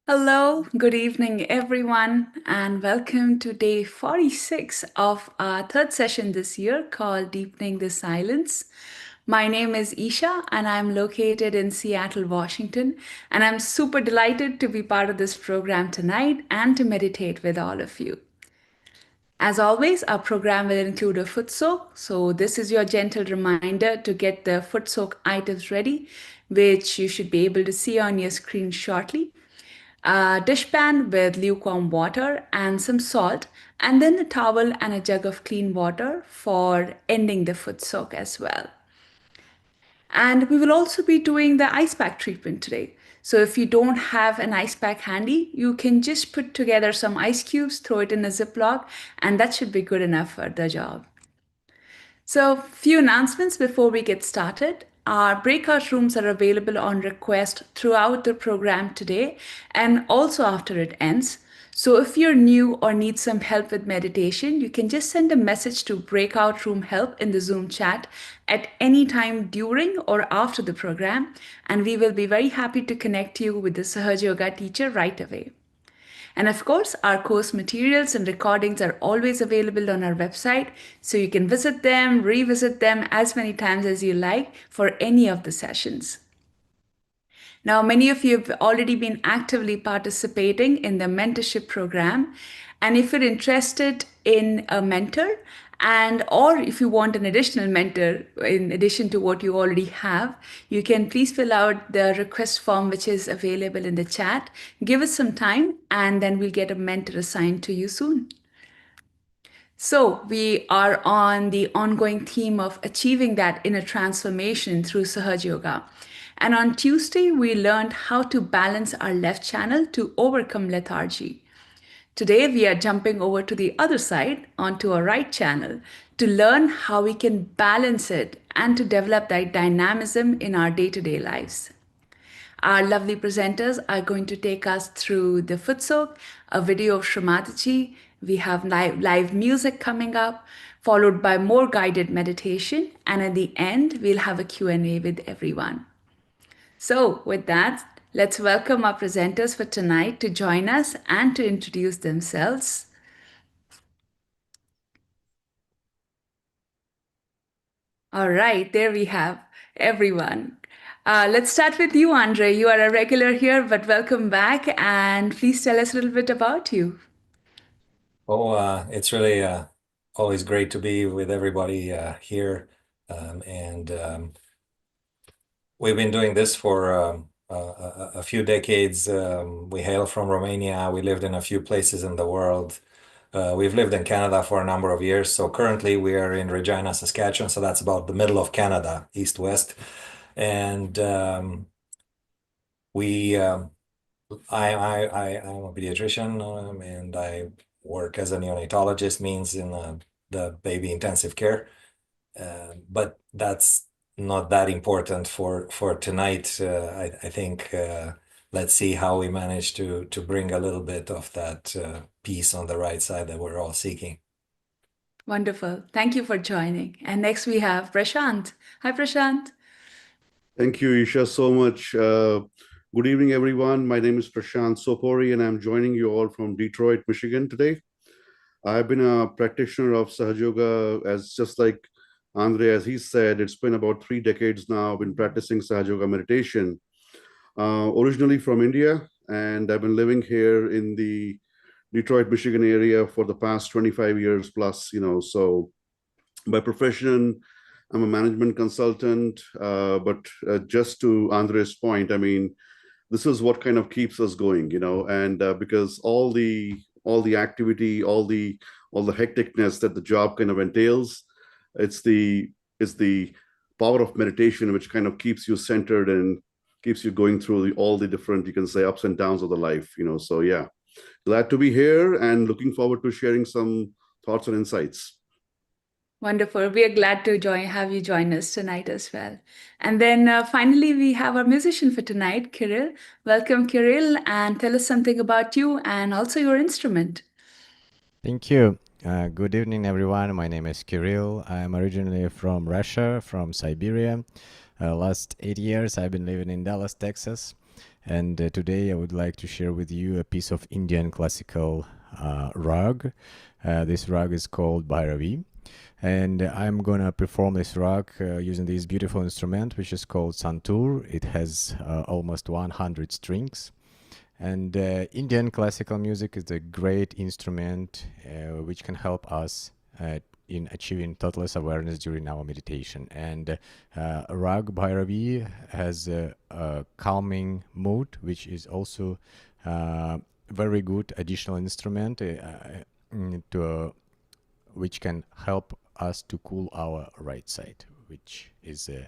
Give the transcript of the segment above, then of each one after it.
Hello, good evening, everyone, and welcome to day 46 of our third session this year called Deepening the Silence. My name is Isha, and I'm located in Seattle, Washington, and I'm super delighted to be part of this program tonight and to meditate with all of you. As always, our program will include a foot soak. So, this is your gentle reminder to get the foot soak items ready, which you should be able to see on your screen shortly. A dishpan with lukewarm water and some salt, and then a towel and a jug of clean water for ending the foot soak as well. And we will also be doing the ice pack treatment today. So if you don't have an ice pack handy, you can just put together some ice cubes, throw it in a Ziploc, and that should be good enough for the job. So, few announcements before we get started. Our breakout rooms are available on request throughout the program today and also after it ends. So, if you're new or need some help with meditation, you can just send a message to breakout room help in the Zoom chat at any time during or after the program, and we will be very happy to connect you with the Sahaja Yoga teacher right away. And of course, our course materials and recordings are always available on our website, so you can visit them, revisit them as many times as you like for any of the sessions. Now, many of you have already been actively participating in the mentorship program. And if you're interested in a mentor, and or if you want an additional mentor in addition to what you already have, you can please fill out the request form which is available in the chat. Give us some time and then we'll get a mentor assigned to you soon. So, we are on the ongoing theme of achieving that inner transformation through Sahaja Yoga. And on Tuesday, we learned how to balance our left channel to overcome lethargy. Today, we are jumping over to the other side onto our right channel to learn how we can balance it and to develop that dynamism in our day to day lives. Our lovely presenters are going to take us through the foot soak, a video of Shri Mataji. We have live music coming up, followed by more guided meditation. And at the end, we'll have a Q&A with everyone. So with that, let's welcome our presenters for tonight to join us and to introduce themselves. All right, there we have everyone. Let's start with you, Andre. You are a regular here, but welcome back. And please tell us a little bit about you. It's really always great to be with everybody here. And we've been doing this for a few decades. We hail from Romania. We lived in a few places in the world. We've lived in Canada for a number of years. So currently we are in Regina, Saskatchewan. So that's about the middle of Canada, east-west. And we, I'm a pediatrician, and I work as a neonatologist, means in the baby intensive care. But that's not that important for tonight. I think let's see how we manage to bring a little bit of that peace on the right side that we're all seeking. Wonderful. Thank you for joining. And next we have Prashant. Hi, Prashant. Thank you, Isha, so much. Good evening, everyone. My name is Prashant Sopori, and I'm joining you all from Detroit, Michigan today. I've been a practitioner of Sahaja Yoga, as just like Andre, as he said, it's been about 3 decades now. I've been practicing Sahaja Yoga meditation, originally from India, and I've been living here in the Detroit, Michigan area for the past 25 years plus, so by profession, I'm a management consultant, but just to Andre's point, I mean, this is what kind of keeps us going, and because all the activity, all the hecticness that the job kind of entails, it's the power of meditation which kind of keeps you centered and keeps you going through all the different, you can say, ups and downs of the life, So yeah, glad to be here and looking forward to sharing some thoughts and insights. Wonderful. We are glad to have you join us tonight as well. And then finally, we have our musician for tonight, Kirill. Welcome, Kirill, and tell us something about you and also your instrument. Thank you. Good evening, everyone. My name is Kirill. I'm originally from Russia, from Siberia. Last 8 years, I've been living in Dallas, Texas. And today I would like to share with you a piece of Indian classical rag. This rag is called Bhairavi. And I'm gonna perform this rag using this beautiful instrument, which is called santur. It has almost 100 strings. And Indian classical music is a great instrument which can help us in achieving totalist awareness during our meditation. And Rag Bhairavi has a calming mood, which is also very good additional instrument which can help us to cool our right side, which is the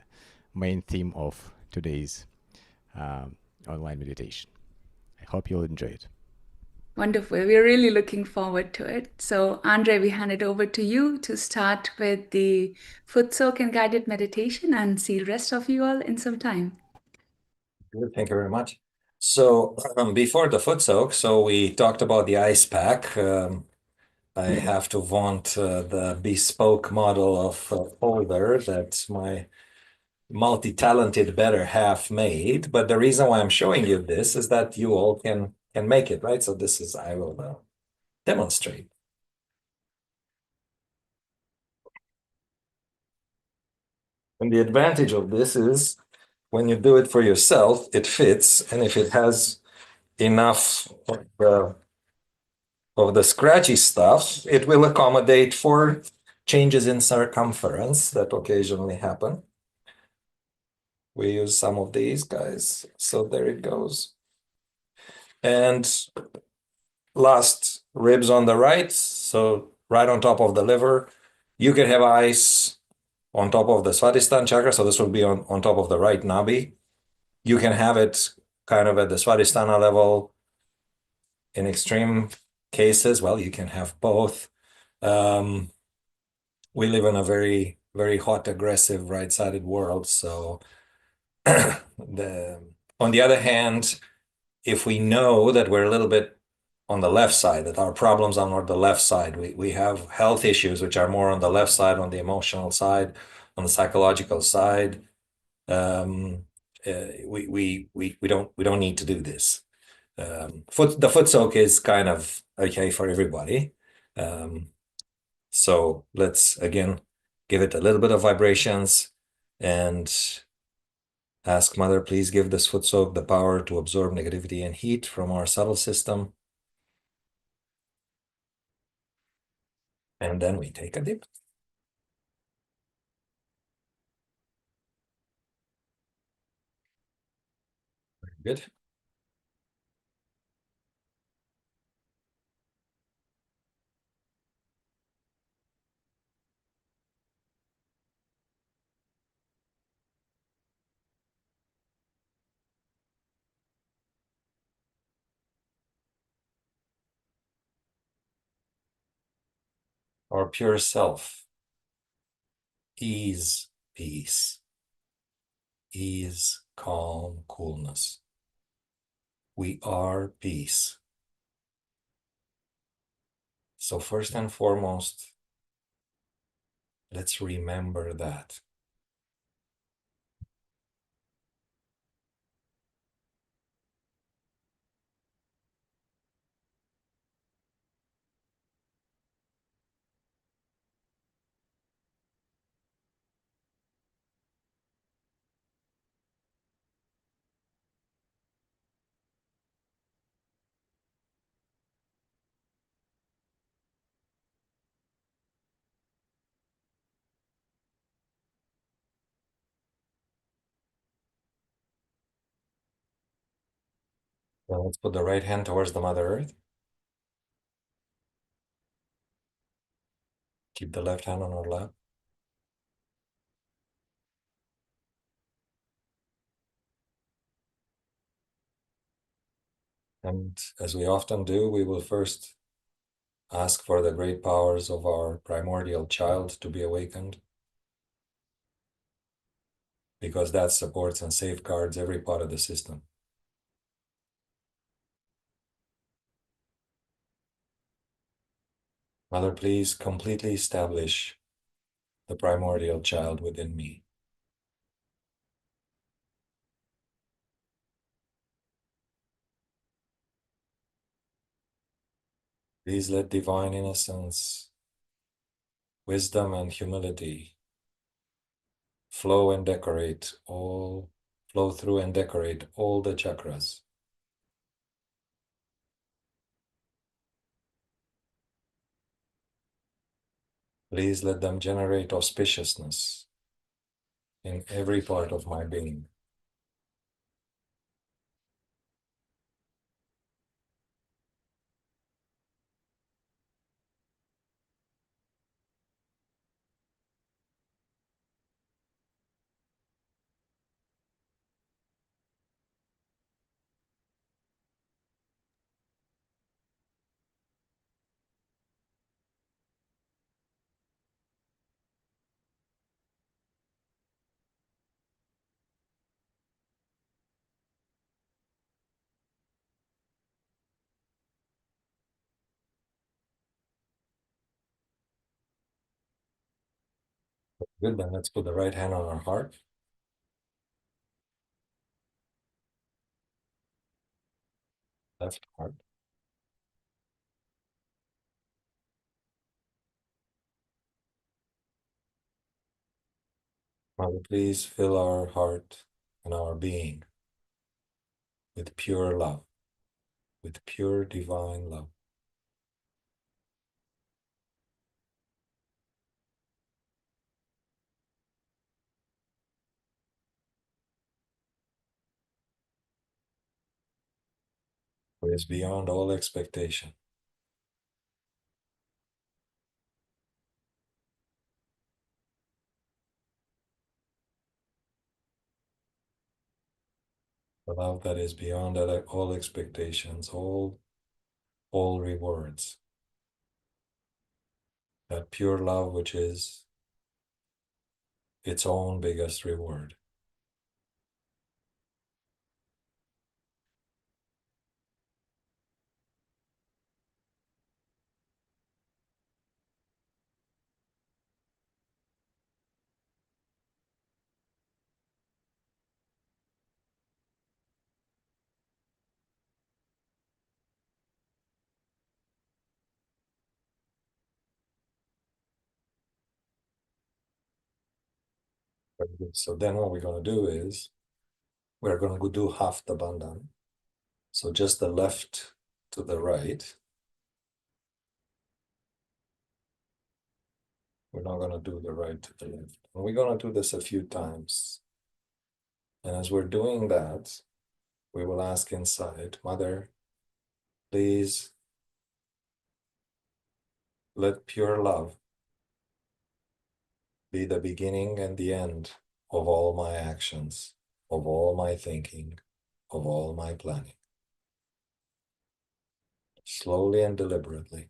main theme of today's online meditation. I hope you'll enjoy it. Wonderful. We're really looking forward to it. So, Andre, we hand it over to you to start with the foot soak and guided meditation and see the rest of you all in some time. Good, thank you very much. So before the foot soak, so we talked about the ice pack. I have to vaunt the bespoke model of holder that my multi-talented better half made. But the reason why I'm showing you this is that you all can make it, right? So this is, I will demonstrate. And the advantage of this is when you do it for yourself, it fits. And if it has enough of the scratchy stuff, it will accommodate for changes in circumference that occasionally happen. We use some of these guys. So there it goes. And last, ribs on the right. So right on top of the liver. You can have ice on top of the Svadhisthana chakra. So this will be on top of the right nabi. You can have it kind of at the Svadhisthana level. In extreme cases, well, you can have both. We live in a very, very hot, aggressive, right-sided world. So on the other hand, if we know that we're a little bit on the left side, that our problems are on the left side, we have health issues which are more on the left side, on the emotional side, on the psychological side. We don't need to do this. The foot soak is kind of okay for everybody. So let's again give it a little bit of vibrations and ask Mother, please give this foot soak the power to absorb negativity and heat from our subtle system. And then we take a dip. Very good. Our pure self, ease, peace, ease, calm, coolness. We are peace. So first and foremost, let's remember that. Well, let's put the right hand towards the Mother Earth. Keep the left hand on our lap. And as we often do, we will first ask for the great powers of our primordial child to be awakened, because that supports and safeguards every part of the system. Mother, please completely establish the primordial child within me. Please let divine innocence, wisdom, and humility flow through and decorate all the chakras. Please let them generate auspiciousness in every part of my being. Good, then let's put the right hand on our heart. Left heart. Father, please fill our heart and our being with pure love, with pure divine love. For it's beyond all expectation. The love that is beyond all expectations, all rewards. That pure love which is its own biggest reward. So then what we're going to do is we're going to do half the bandhan. So just the left to the right. We're not going to do the right to the left. And we're going to do this a few times. And as we're doing that, we will ask inside, Mother, please let pure love be the beginning and the end of all my actions, of all my thinking, of all my planning. Slowly and deliberately.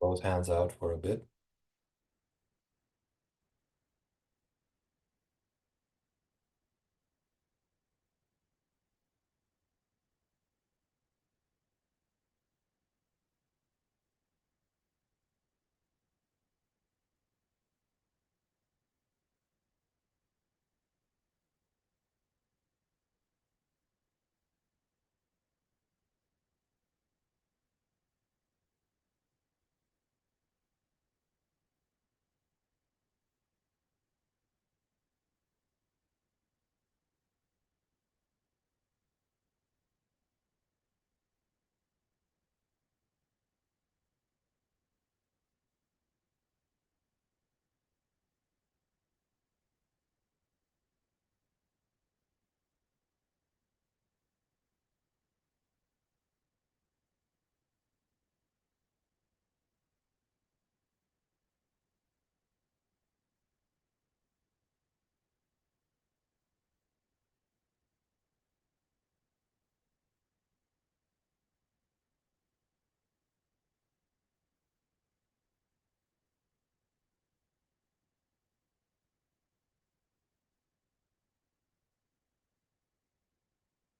Both hands out for a bit.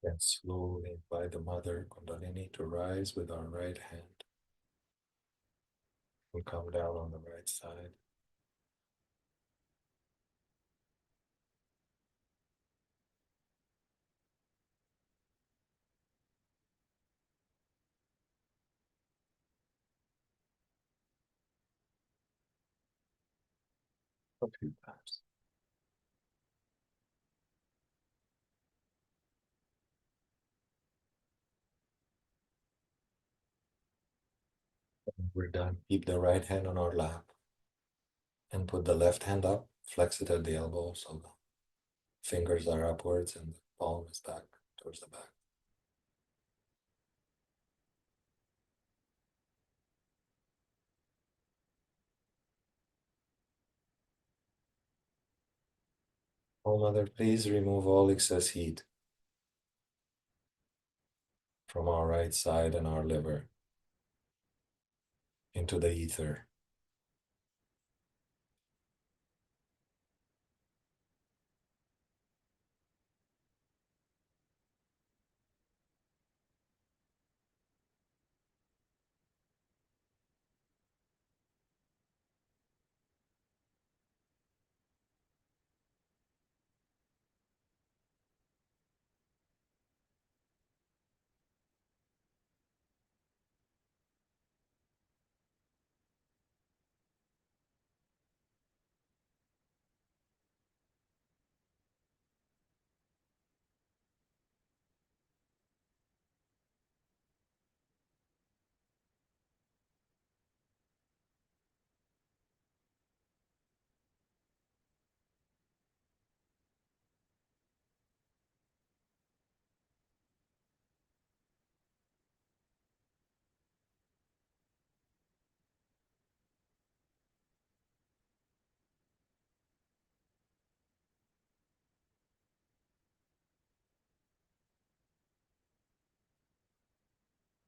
And slowly invite the Mother Kundalini to rise with our right hand and come down on the right side. A few times. When we're done, keep the right hand on our lap and put the left hand up, flex it at the elbow so the fingers are upwards and the palm is back towards the back. Oh Mother, please remove all excess heat from our right side and our liver into the ether.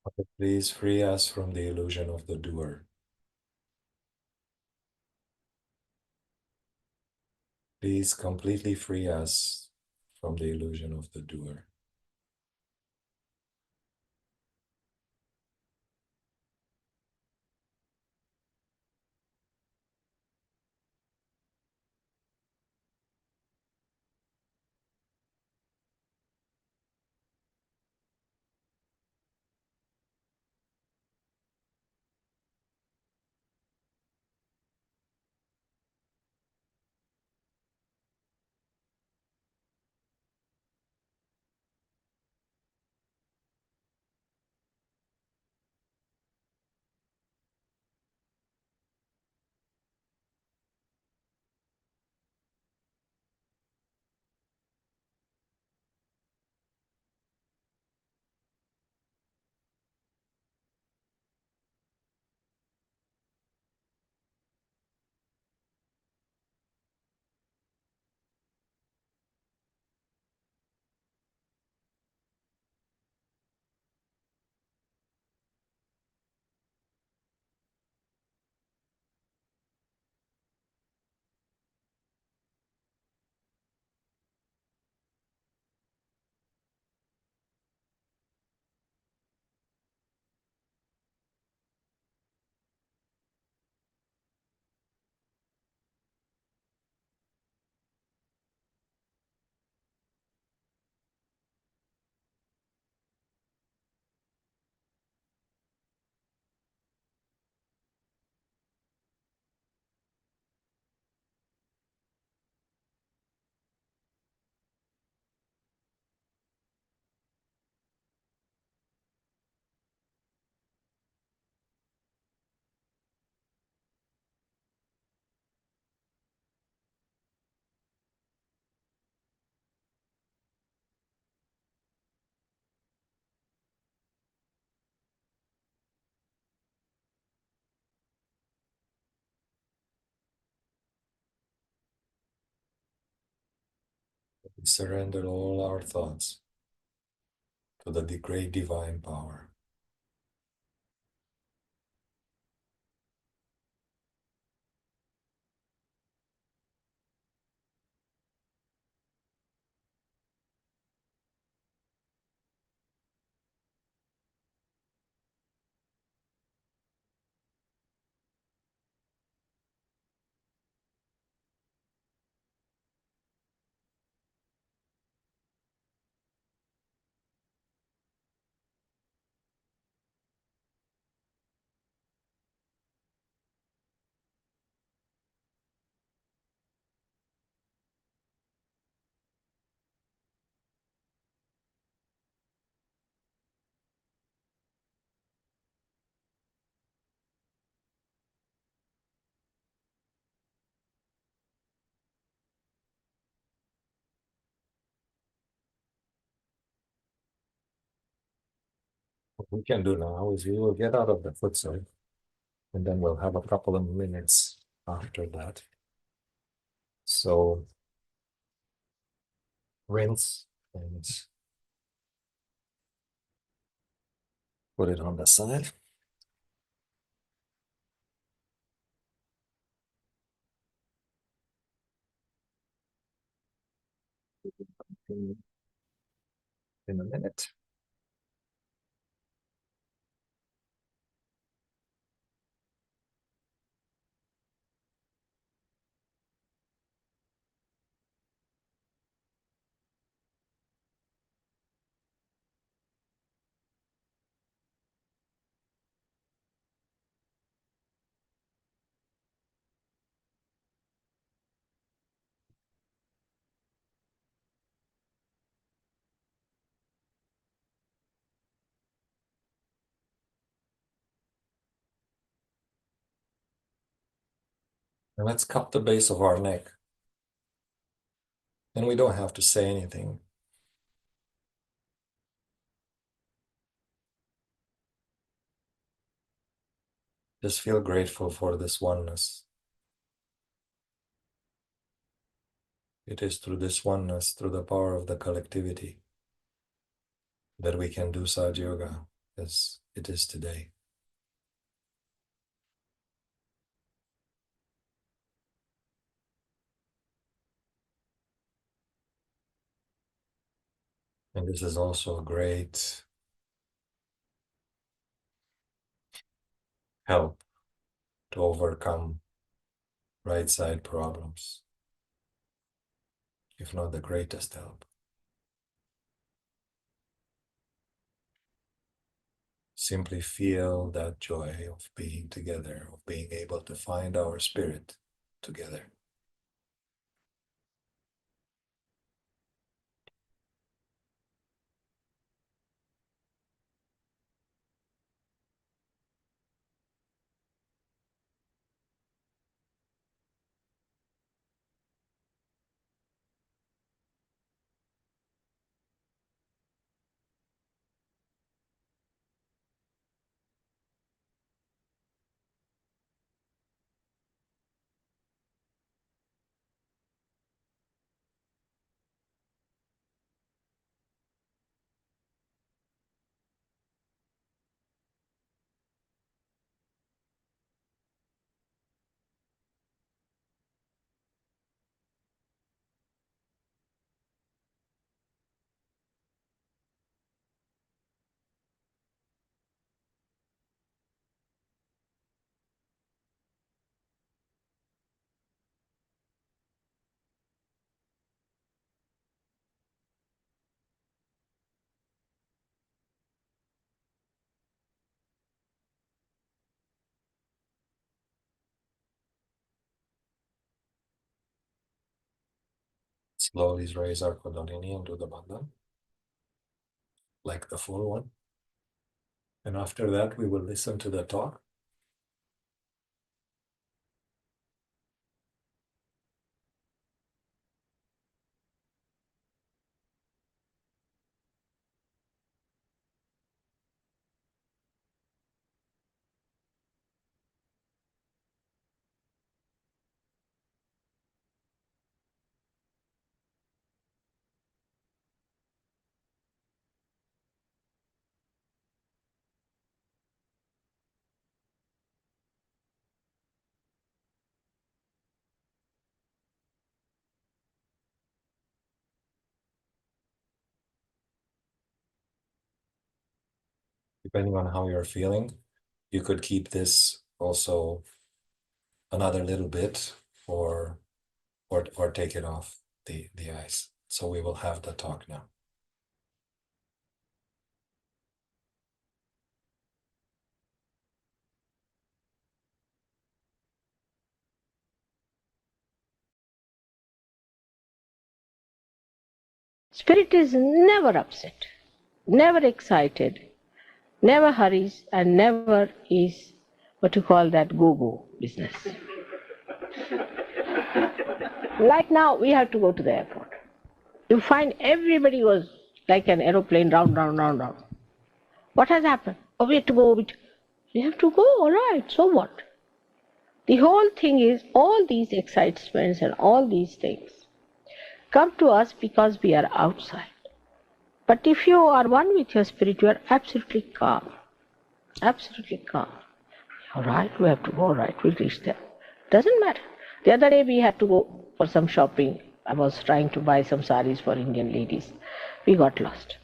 Mother, please free us from the illusion of the doer. Please completely free us from the illusion of the doer. We surrender all our thoughts to the great divine power. we can do now is we will get out of the futsal, and then we'll have a couple of minutes after that. So rinse and put it on the side. In a minute. And let's cup the base of our neck. And we don't have to say anything. Just feel grateful for this oneness. It is through this oneness, through the power of the collectivity, that we can do Sahaja Yoga as it is today. And this is also a great help to overcome right side problems, if not the greatest help. Simply feel that joy of being together, of being able to find our spirit together. Slowly raise our Kundalini into the bandhan, like the full one. And after that, we will listen to the talk. Depending on how you're feeling, you could keep this also another little bit or take it off the eyes. So we will have the talk now. Spirit is never upset, never excited, never hurries, and never is what you call that go-go business. Like now, we have to go to the airport. You find everybody was like an aeroplane, round, round, round, round. What has happened? Oh, we have to go. We have to go, all right, so what? The whole thing is, all these excitements and all these things come to us because we are outside. But if you are one with your spirit, you are absolutely calm. Absolutely calm. All right, we have to go, all right, we'll reach there. Doesn't matter. The other day we had to go for some shopping. I was trying to buy some saris for Indian ladies. We got lost.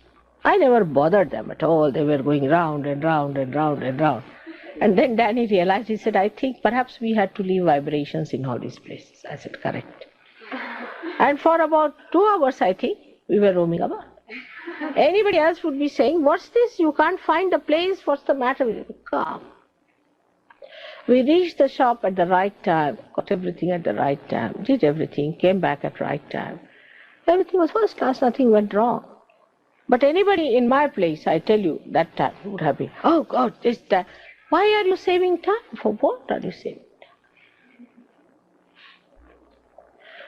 I never bothered them at all. They were going round and round and round and round. And then Danny realized, he said, I think perhaps we had to leave vibrations in all these places. I said, correct. And for about 2 hours, I think, we were roaming about. Anybody else would be saying, what's this? You can't find the place. What's the matter with you? Calm. We reached the shop at the right time, got everything at the right time, did everything, came back at right time. Everything was first class, nothing went wrong. But anybody in my place, I tell you, that time would have been, oh God, this, that. Why are you saving time? For what are you saving time?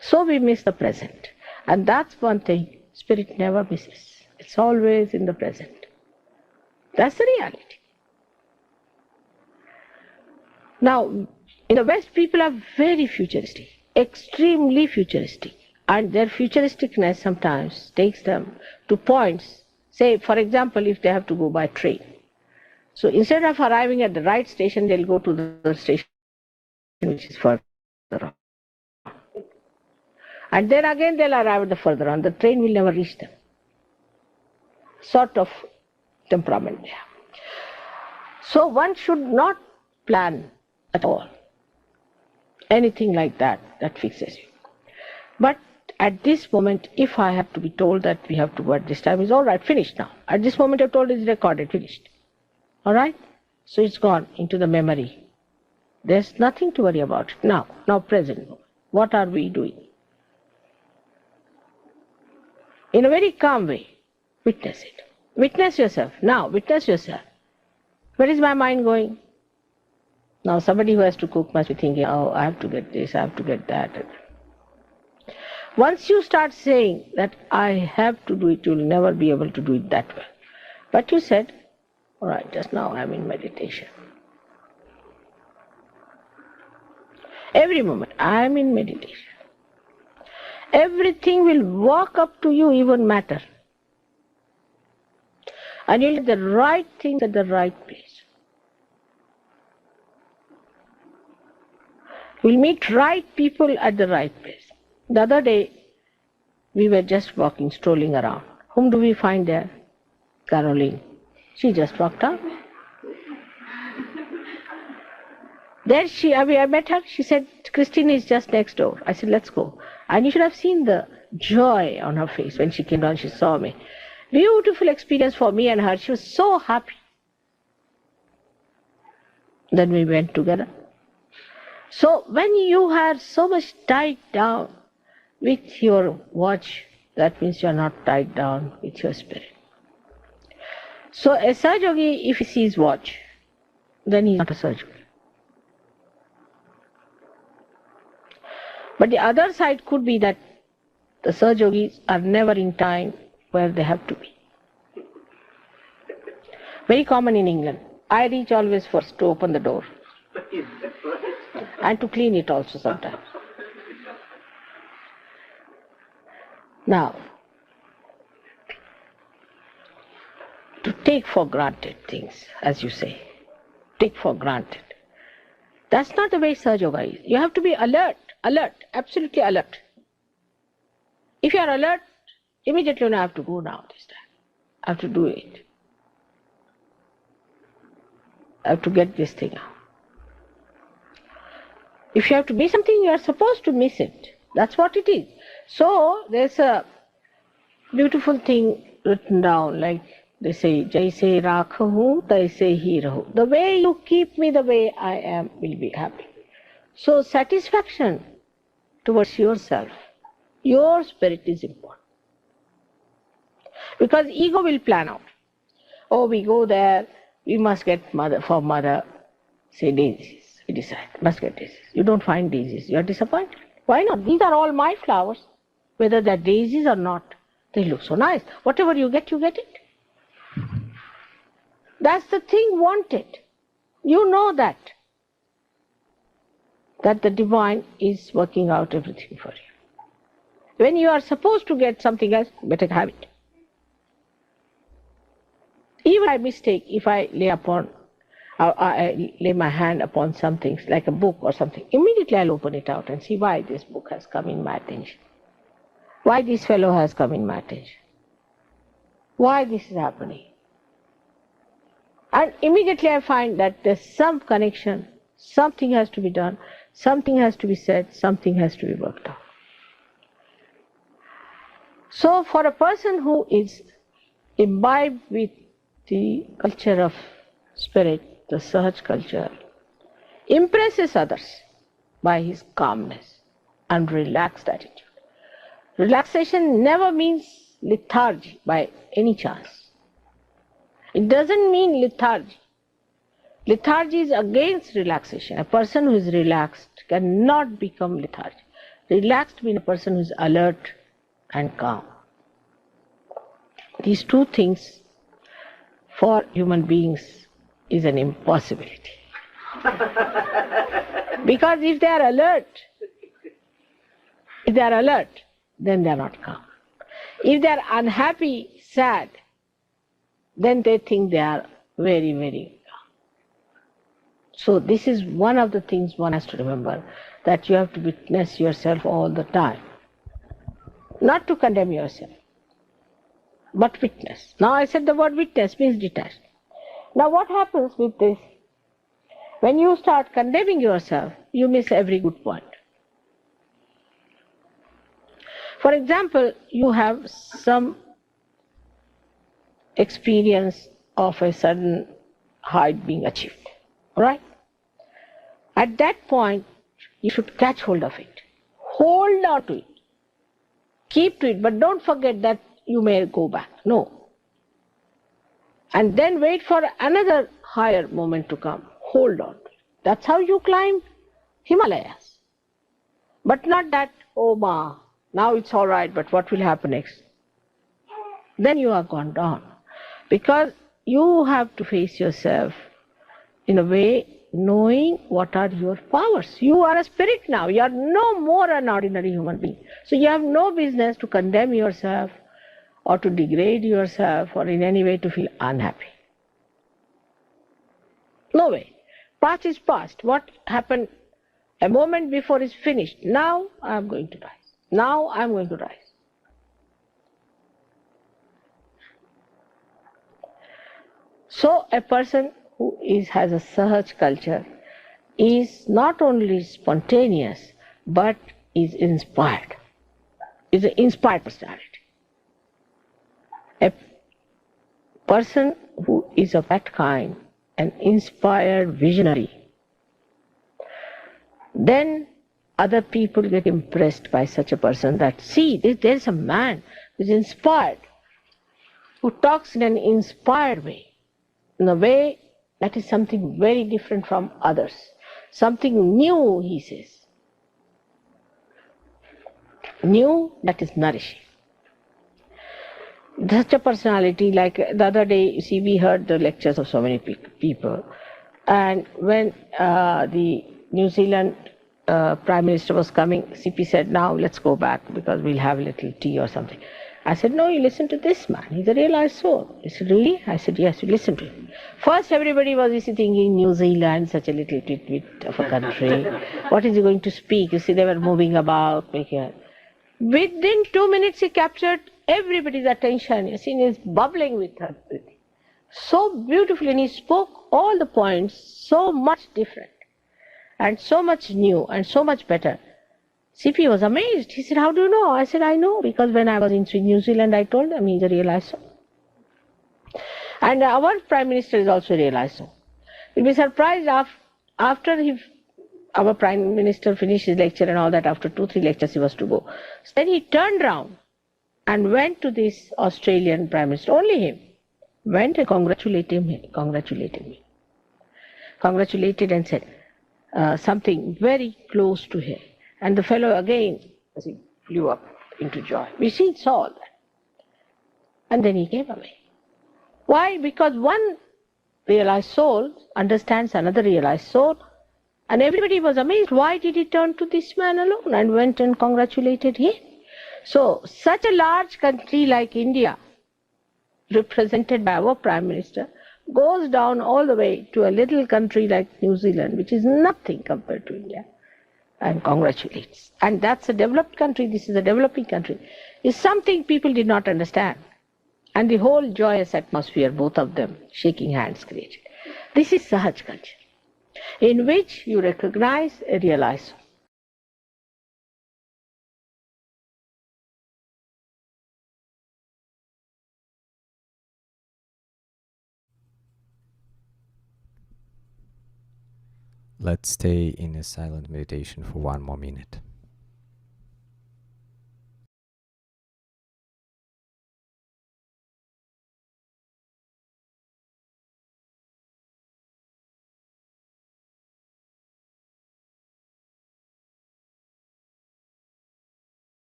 So we miss the present. And that's one thing Spirit never misses. It's always in the present. That's the reality. Now, in the West, people are very futuristic, extremely futuristic. And their futuristicness sometimes takes them to points. Say, for example, if they have to go by train. So instead of arriving at the right station, they'll go to the station which is further on. And then again they'll arrive at the further on. The train will never reach them. Sort of temperament there. So one should not plan at all anything like that fixes you. But at this moment, if I have to be told that we have to go at this time, it's all right, finished now. At this moment I'm told it's recorded, finished. All right? So it's gone into the memory. There's nothing to worry about it. Now present. What are we doing? In a very calm way, witness it. Witness yourself. Now, witness yourself. Where is my mind going? Now somebody who has to cook must be thinking, oh, I have to get this, I have to get that. Once you start saying that I have to do it, you'll never be able to do it that well. But you said, all right, just now I'm in meditation. Every moment I'm in meditation. Everything will walk up to you, even matter. And you'll do the right things at the right place. We'll meet right people at the right place. The other day, we were just walking, strolling around. Whom do we find there? Caroline. She just walked out. There I met her. She said, Christine is just next door. I said, let's go. And you should have seen the joy on her face when she came down, she saw me. Beautiful experience for me and her. She was so happy. Then we went together. So when you are so much tied down with your watch, that means you are not tied down with your spirit. So a Sahaja Yogi, if he sees watch, then he is not a Sahaja Yogi. But the other side could be that the Sahaja Yogis are never in time where they have to be. Very common in England. I reach always first to open the door. And to clean it also sometimes. Now, to take for granted things, as you say, take for granted. That's not the way Sahaja Yoga is. You have to be alert, absolutely alert. If you are alert, immediately you have to go now this time. I have to do it. I have to get this thing out. If you have to miss something, you are supposed to miss it. That's what it is. So there's a beautiful thing written down, like they say, Jaise rakhahu, taise hi rahu. The way you keep me the way I am will be happy. So satisfaction towards yourself, your spirit is important. Because ego will plan out. Oh, we go there, we must get mother, say daisies. We decide, must get daisies. You don't find daisies, you are disappointed. Why not? These are all my flowers. Whether they're daisies or not, they look so nice. Whatever you get it. That's the thing wanted. You know that the divine is working out everything for you. When you are supposed to get something else, better have it. Even by mistake, if I lay my hand upon something like a book or something, immediately I'll open it out and see why this book has come in my attention. Why this fellow has come in my attention. Why this is happening. And immediately I find that there's some connection, something has to be done, something has to be said, something has to be worked out. So for a person who is imbibed with the culture of spirit, the Sahaj culture, impresses others by his calmness and relaxed attitude. Relaxation never means lethargy by any chance. It doesn't mean lethargy. Lethargy is against relaxation. A person who is relaxed cannot become lethargic. Relaxed means a person who is alert and calm. These two things for human beings is an impossibility. Because if they are alert, then they are not calm. If they are unhappy, sad, then they think they are very, very calm. So this is one of the things one has to remember, that you have to witness yourself all the time. Not to condemn yourself, but witness. Now I said the word witness means detached. Now what happens with this? When you start condemning yourself, you miss every good point. For example, you have some experience of a sudden height being achieved. Alright? At that point, you should catch hold of it. Hold on to it. Keep to it, but don't forget that you may go back. No. And then wait for another higher moment to come. Hold on to it. That's how you climb Himalayas. But not that, oh ma, now it's all right, but what will happen next? Then you are gone down. Because you have to face yourself in a way knowing what are your powers. You are a spirit now. You are no more an ordinary human being. So you have no business to condemn yourself or to degrade yourself or in any way to feel unhappy. No way. Past is past. What happened a moment before is finished. Now I am going to rise. Now I am going to rise. So a person who has a Sahaj culture is not only spontaneous but is inspired. Is an inspired personality. A person who is of that kind, an inspired visionary, then other people get impressed by such a person that, see, there is a man who is inspired, who talks in an inspired way, in a way that is something very different from others. Something new, he says. New that is nourishing. Such a personality, like the other day, you see, we heard the lectures of so many people. And when the New Zealand Prime Minister was coming, CP said, now let's go back because we'll have a little tea or something. I said, no, you listen to this man. He's a realized soul. He said, really? I said, yes, you listen to him. First, everybody was thinking New Zealand, such a little bit of a country. What is he going to speak? You see, they were moving about. Within 2 minutes, he captured everybody's attention. You see, he's bubbling with her. So beautifully, and he spoke all the points so much different, and so much new, and so much better. CP was amazed. He said, how do you know? I said, I know, because when I was in New Zealand, I told them he's a realized soul. And our Prime Minister is also a realized soul. You'll be surprised after our Prime Minister finished his lecture and all that, after 2-3 lectures he was to go. Then he turned round and went to this Australian Prime Minister, only him, went and congratulated me. Congratulated and said something very close to him. And the fellow again, as he flew up into joy. We saw all that. And then he came away. Why? Because one realized soul understands another realized soul. And everybody was amazed. Why did he turn to this man alone and went and congratulated him? So, such a large country like India, represented by our Prime Minister, goes down all the way to a little country like New Zealand, which is nothing compared to India, and congratulates. And that's a developed country, this is a developing country. Is something people did not understand. And the whole joyous atmosphere, both of them shaking hands, created. This is Sahaj culture, in which you recognize a realized soul. Let's stay in a silent meditation for 1 more minute.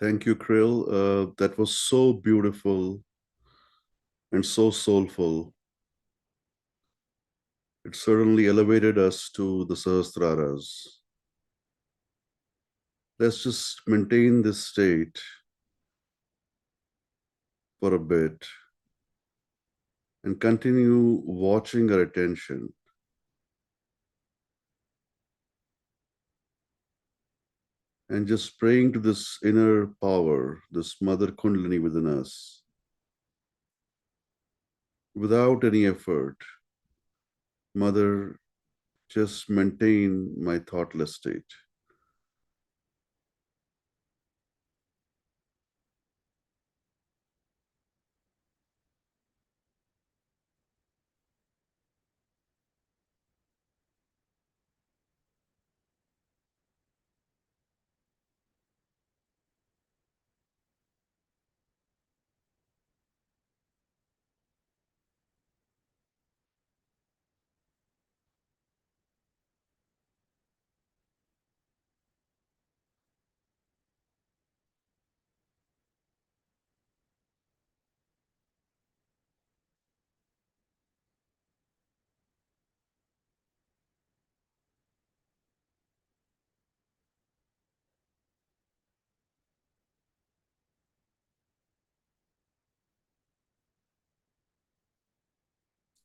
Thank you, Krill. That was so beautiful and so soulful. It certainly elevated us to the Sahasraras. Let's just maintain this state for a bit and continue watching our attention and just praying to this inner power, this Mother Kundalini within us, without any effort. Mother, just maintain my thoughtless state.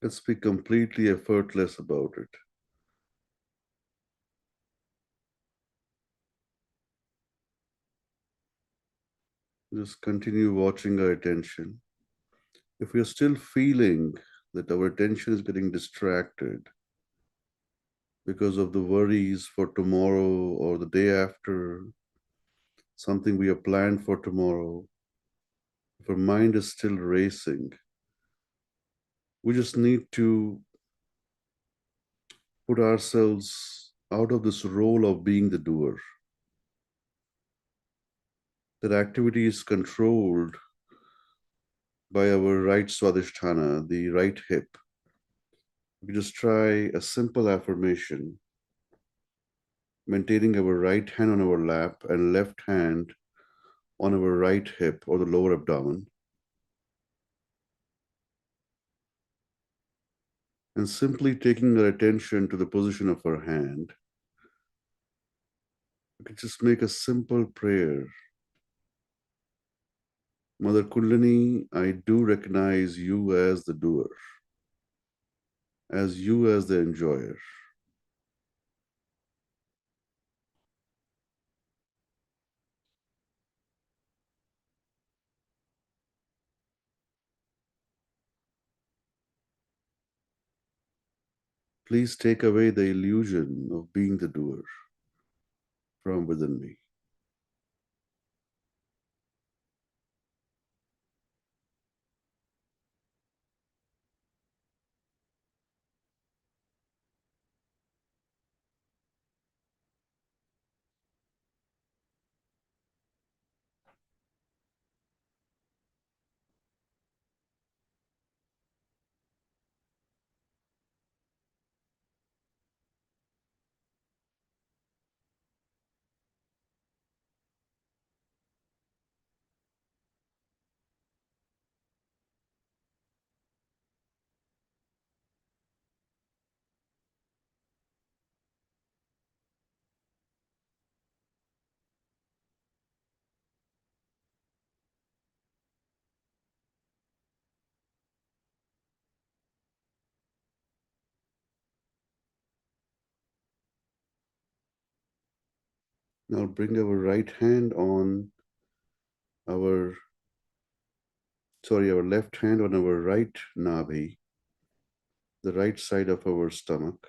Let's be completely effortless about it. Just continue watching our attention. If we are still feeling that our attention is getting distracted because of the worries for tomorrow or the day after, something we have planned for tomorrow, if our mind is still racing, we just need to put ourselves out of this role of being the doer. That activity is controlled by our right swadhisthana, the right hip. We just try a simple affirmation, maintaining our right hand on our lap and left hand on our right hip or the lower abdomen. And simply taking our attention to the position of our hand, we can just make a simple prayer. Mother Kundalini, I do recognize you as the doer, as you as the enjoyer. Please take away the illusion of being the doer from within me. Now bring our right hand on our left hand on our right navi, the right side of our stomach.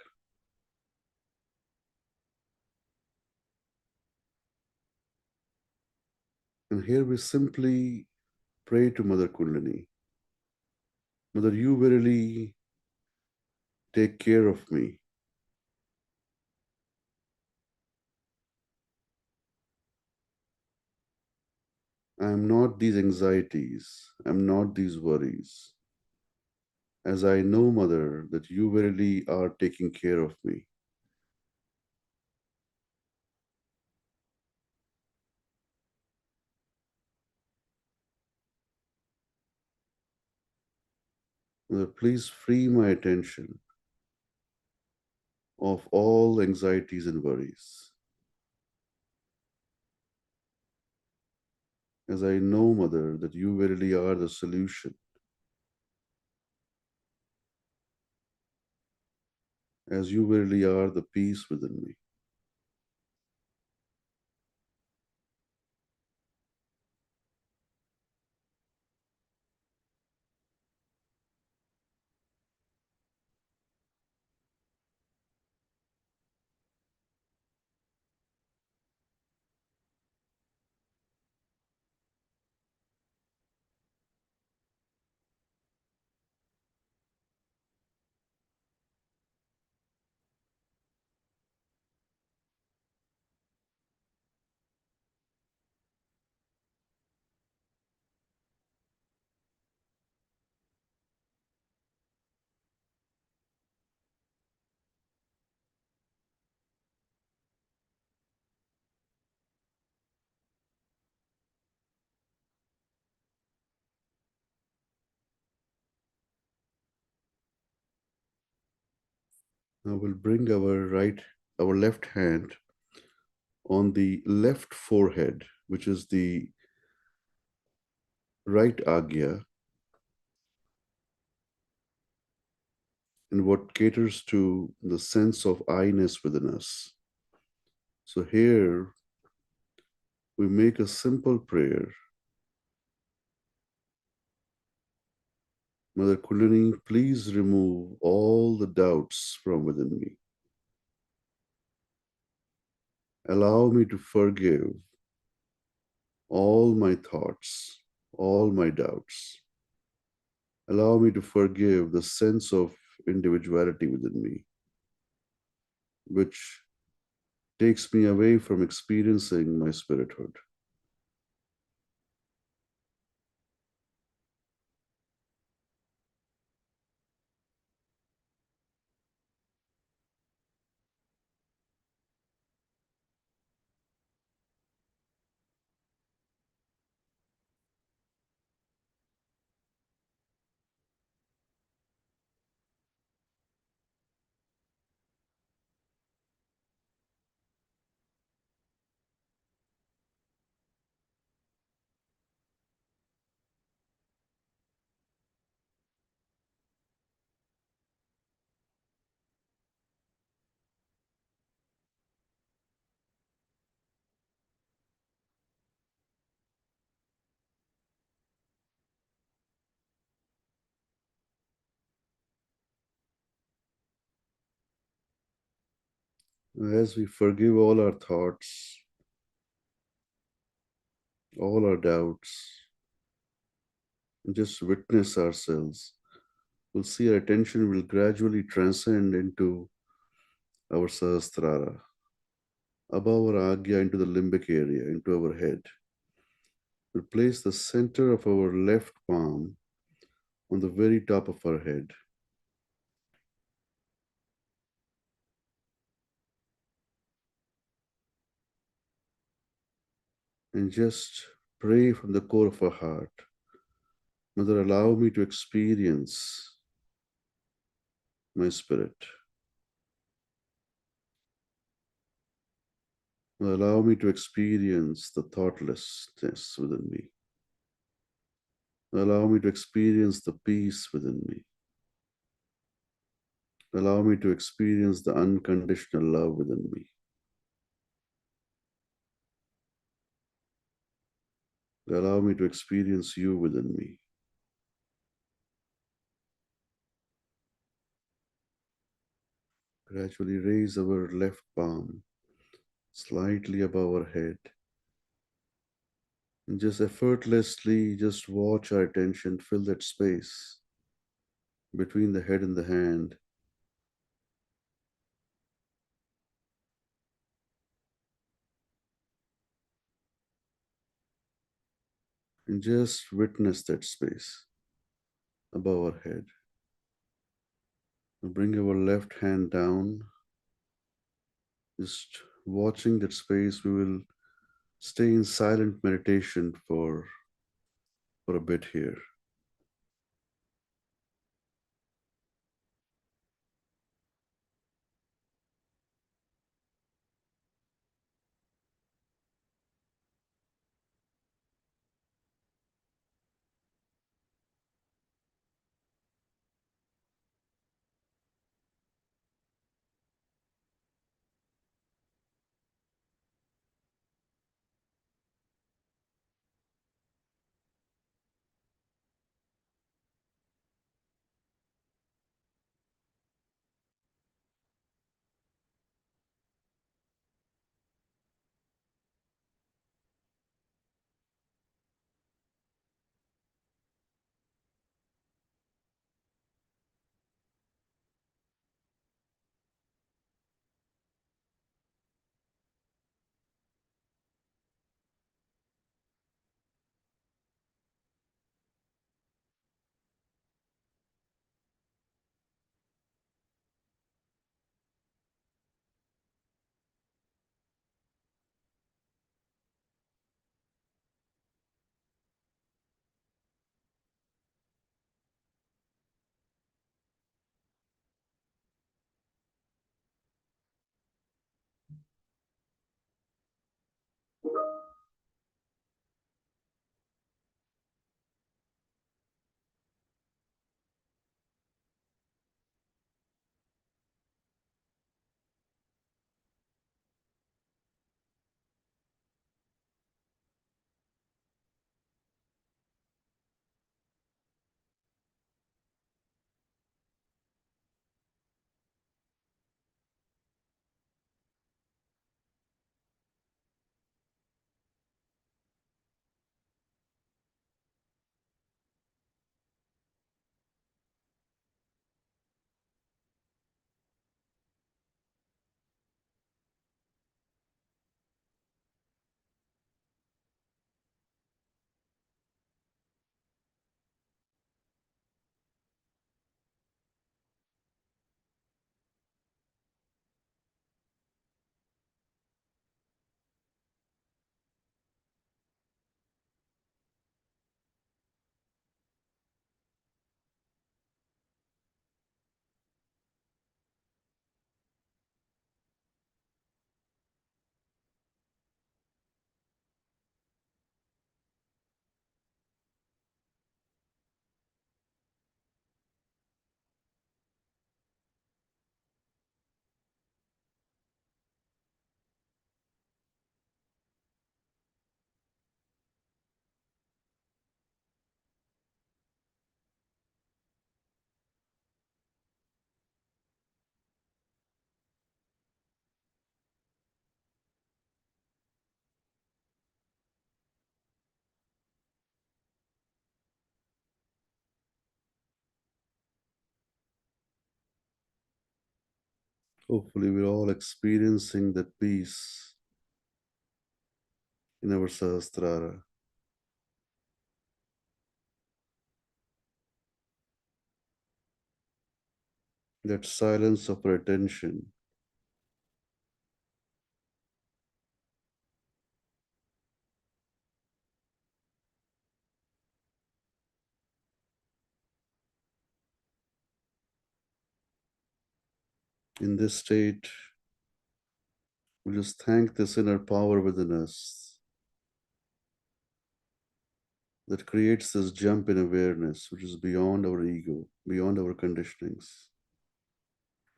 And here we simply pray to Mother Kundalini. Mother, you verily take care of me. I am not these anxieties. I am not these worries. As I know, Mother, that you verily are taking care of me. Mother, please free my attention of all anxieties and worries. As I know, Mother, that you verily are the solution, as you verily are the peace within me. Now we'll bring our left hand on the left forehead, which is the right agya, and what caters to the sense of I-ness within us. So here we make a simple prayer. Mother Kundalini, please remove all the doubts from within me. Allow me to forgive all my thoughts, all my doubts. Allow me to forgive the sense of individuality within me, which takes me away from experiencing my spirithood. As we forgive all our thoughts, all our doubts, and just witness ourselves, we'll see our attention will gradually transcend into our Sahasrara, above our Agya into the limbic area, into our head. We'll place the center of our left palm on the very top of our head. And just pray from the core of our heart. Mother, allow me to experience my spirit. Allow me to experience the thoughtlessness within me. Allow me to experience the peace within me. Allow me to experience the unconditional love within me. Allow me to experience you within me. Gradually raise our left palm slightly above our head. And just effortlessly just watch our attention fill that space between the head and the hand. And just witness that space above our head. We'll bring our left hand down. Just watching that space, we will stay in silent meditation for a bit here. Hopefully, we're all experiencing that peace in our Sahasrara. That silence of our attention. In this state, we just thank this inner power within us that creates this jump in awareness, which is beyond our ego, beyond our conditionings.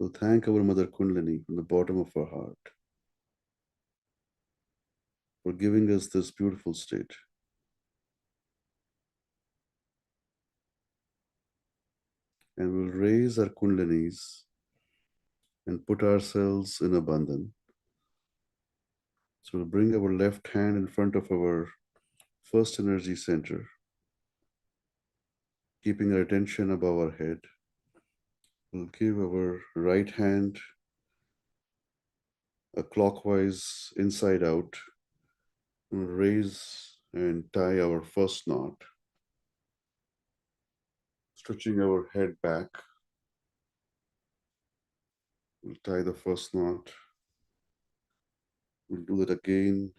We'll thank our Mother Kundalini from the bottom of our heart for giving us this beautiful state. And we'll raise our Kundalinis and put ourselves in a bandhan. So we'll bring our left hand in front of our first energy center, keeping our attention above our head. We'll give our right hand a clockwise inside out. We'll raise and tie our first knot, stretching our head back. We'll tie the first knot. We'll do that again.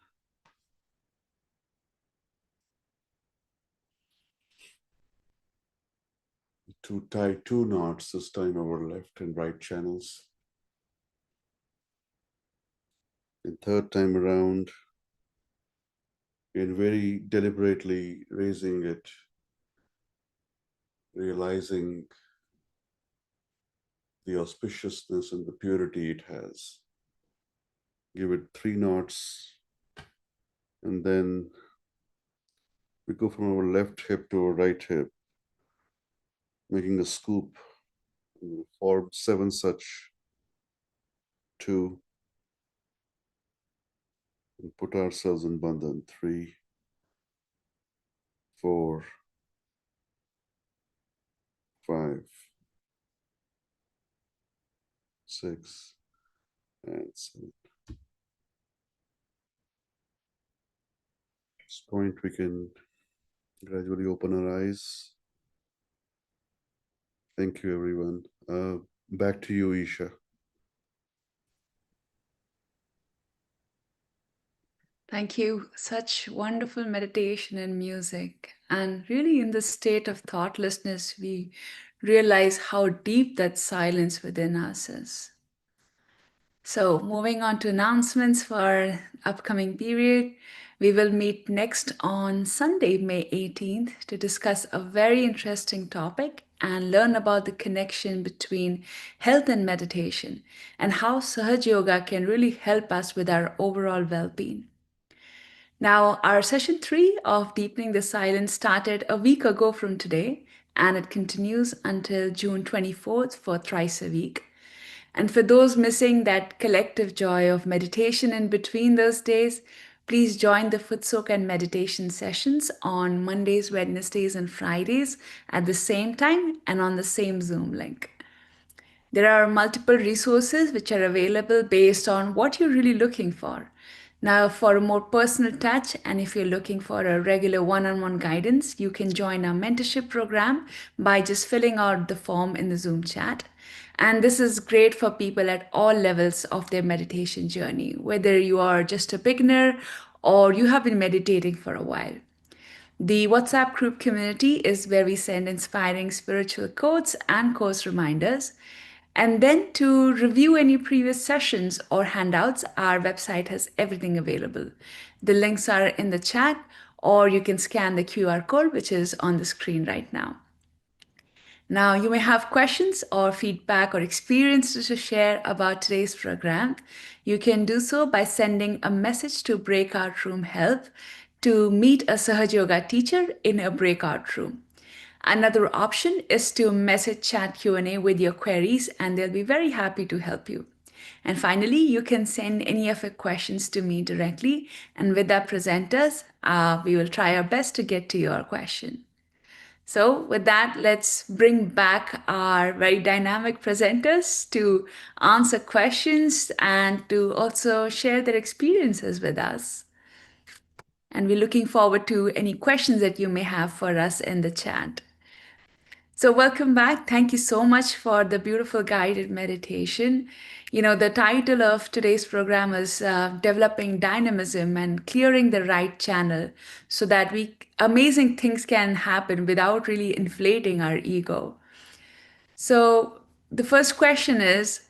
To tie two knots, this time our left and right channels. And third time around, and very deliberately raising it, realizing the auspiciousness and the purity it has. Give it 3 knots, and then we go from our left hip to our right hip, making a scoop, form 7 such, 2, and put ourselves in bandhan, 3, 4, 5, 6, and 7. At this point, we can gradually open our eyes. Thank you, everyone. Back to you, Isha. Thank you. Such wonderful meditation and music. And really, in this state of thoughtlessness, we realize how deep that silence within us is. So, moving on to announcements for upcoming period, we will meet next on Sunday, May 18th, to discuss a very interesting topic and learn about the connection between health and meditation and how Sahaja Yoga can really help us with our overall well-being. Now, our session 3 of Deepening the Silence started a week ago from today, and it continues until June 24th for thrice a week. And for those missing that collective joy of meditation in between those days, please join the foot soak and meditation sessions on Mondays, Wednesdays, and Fridays at the same time and on the same Zoom link. There are multiple resources which are available based on what you're really looking for. Now, for a more personal touch, and if you're looking for a regular one-on-one guidance, you can join our mentorship program by just filling out the form in the Zoom chat. And this is great for people at all levels of their meditation journey, whether you are just a beginner or you have been meditating for a while. The WhatsApp group community is where we send inspiring spiritual quotes and course reminders. And then to review any previous sessions or handouts, our website has everything available. The links are in the chat, or you can scan the QR code, which is on the screen right now. Now, you may have questions or feedback or experiences to share about today's program. You can do so by sending a message to Breakout Room Help to meet a Sahaja Yoga teacher in a breakout room. Another option is to message chat Q&A with your queries, and they'll be very happy to help you. And finally, you can send any of your questions to me directly, and with our presenters, we will try our best to get to your question. So with that, let's bring back our very dynamic presenters to answer questions and to also share their experiences with us. And we're looking forward to any questions that you may have for us in the chat. So, welcome back. Thank you so much for the beautiful guided meditation. The title of today's program is Developing Dynamism and Clearing the Right Channel so that amazing things can happen without really inflating our ego. So, the first question is,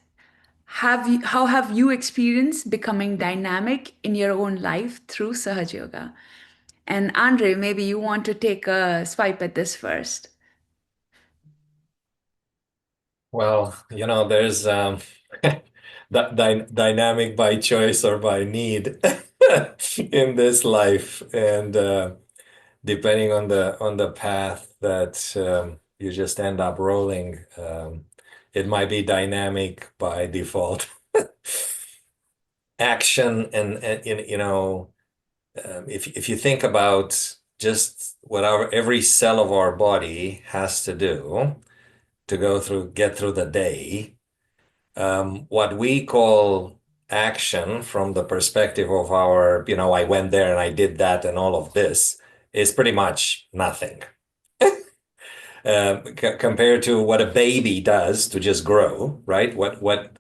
how have you experienced becoming dynamic in your own life through Sahaja Yoga? And Andre, maybe you want to take a swipe at this first. Well, there's dynamic by choice or by need in this life, and depending on the path that you just end up rolling, it might be dynamic by default. Action and if you think about just what every cell of our body has to do to get through the day, what we call action from the perspective of our, I went there and I did that and all of this is pretty much nothing. Compared to what a baby does to just grow, right?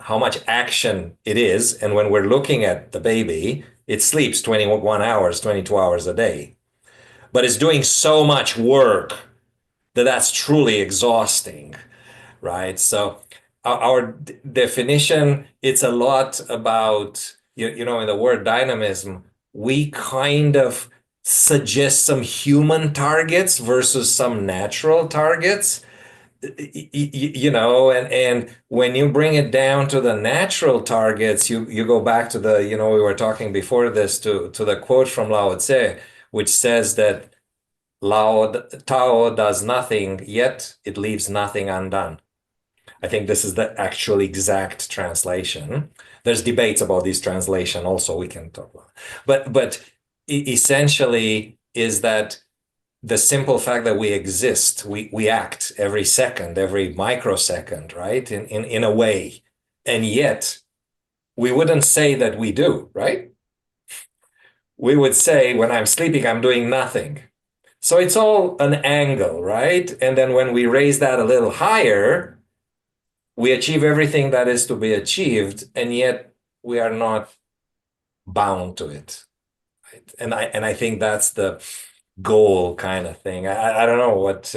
How much action it is. And when we're looking at the baby, it sleeps 21 hours, 22 hours a day, but it's doing so much work that's truly exhausting, right? So our definition, it's a lot about, in the word dynamism, we kind of suggest some human targets versus some natural targets, and when you bring it down to the natural targets, you go back to the, we were talking before this to the quote from Lao Tse, which says that Tao does nothing, yet it leaves nothing undone. I think this is the actual exact translation. There's debates about this translation also, we can talk about. But essentially is that the simple fact that we exist, we act every second, every microsecond, right? In a way. And yet we wouldn't say that we do, right? We would say when I'm sleeping, I'm doing nothing. So it's all an angle, right? And then when we raise that a little higher, we achieve everything that is to be achieved, and yet we are not bound to it. Right? And I think that's the goal kind of thing. I don't know what.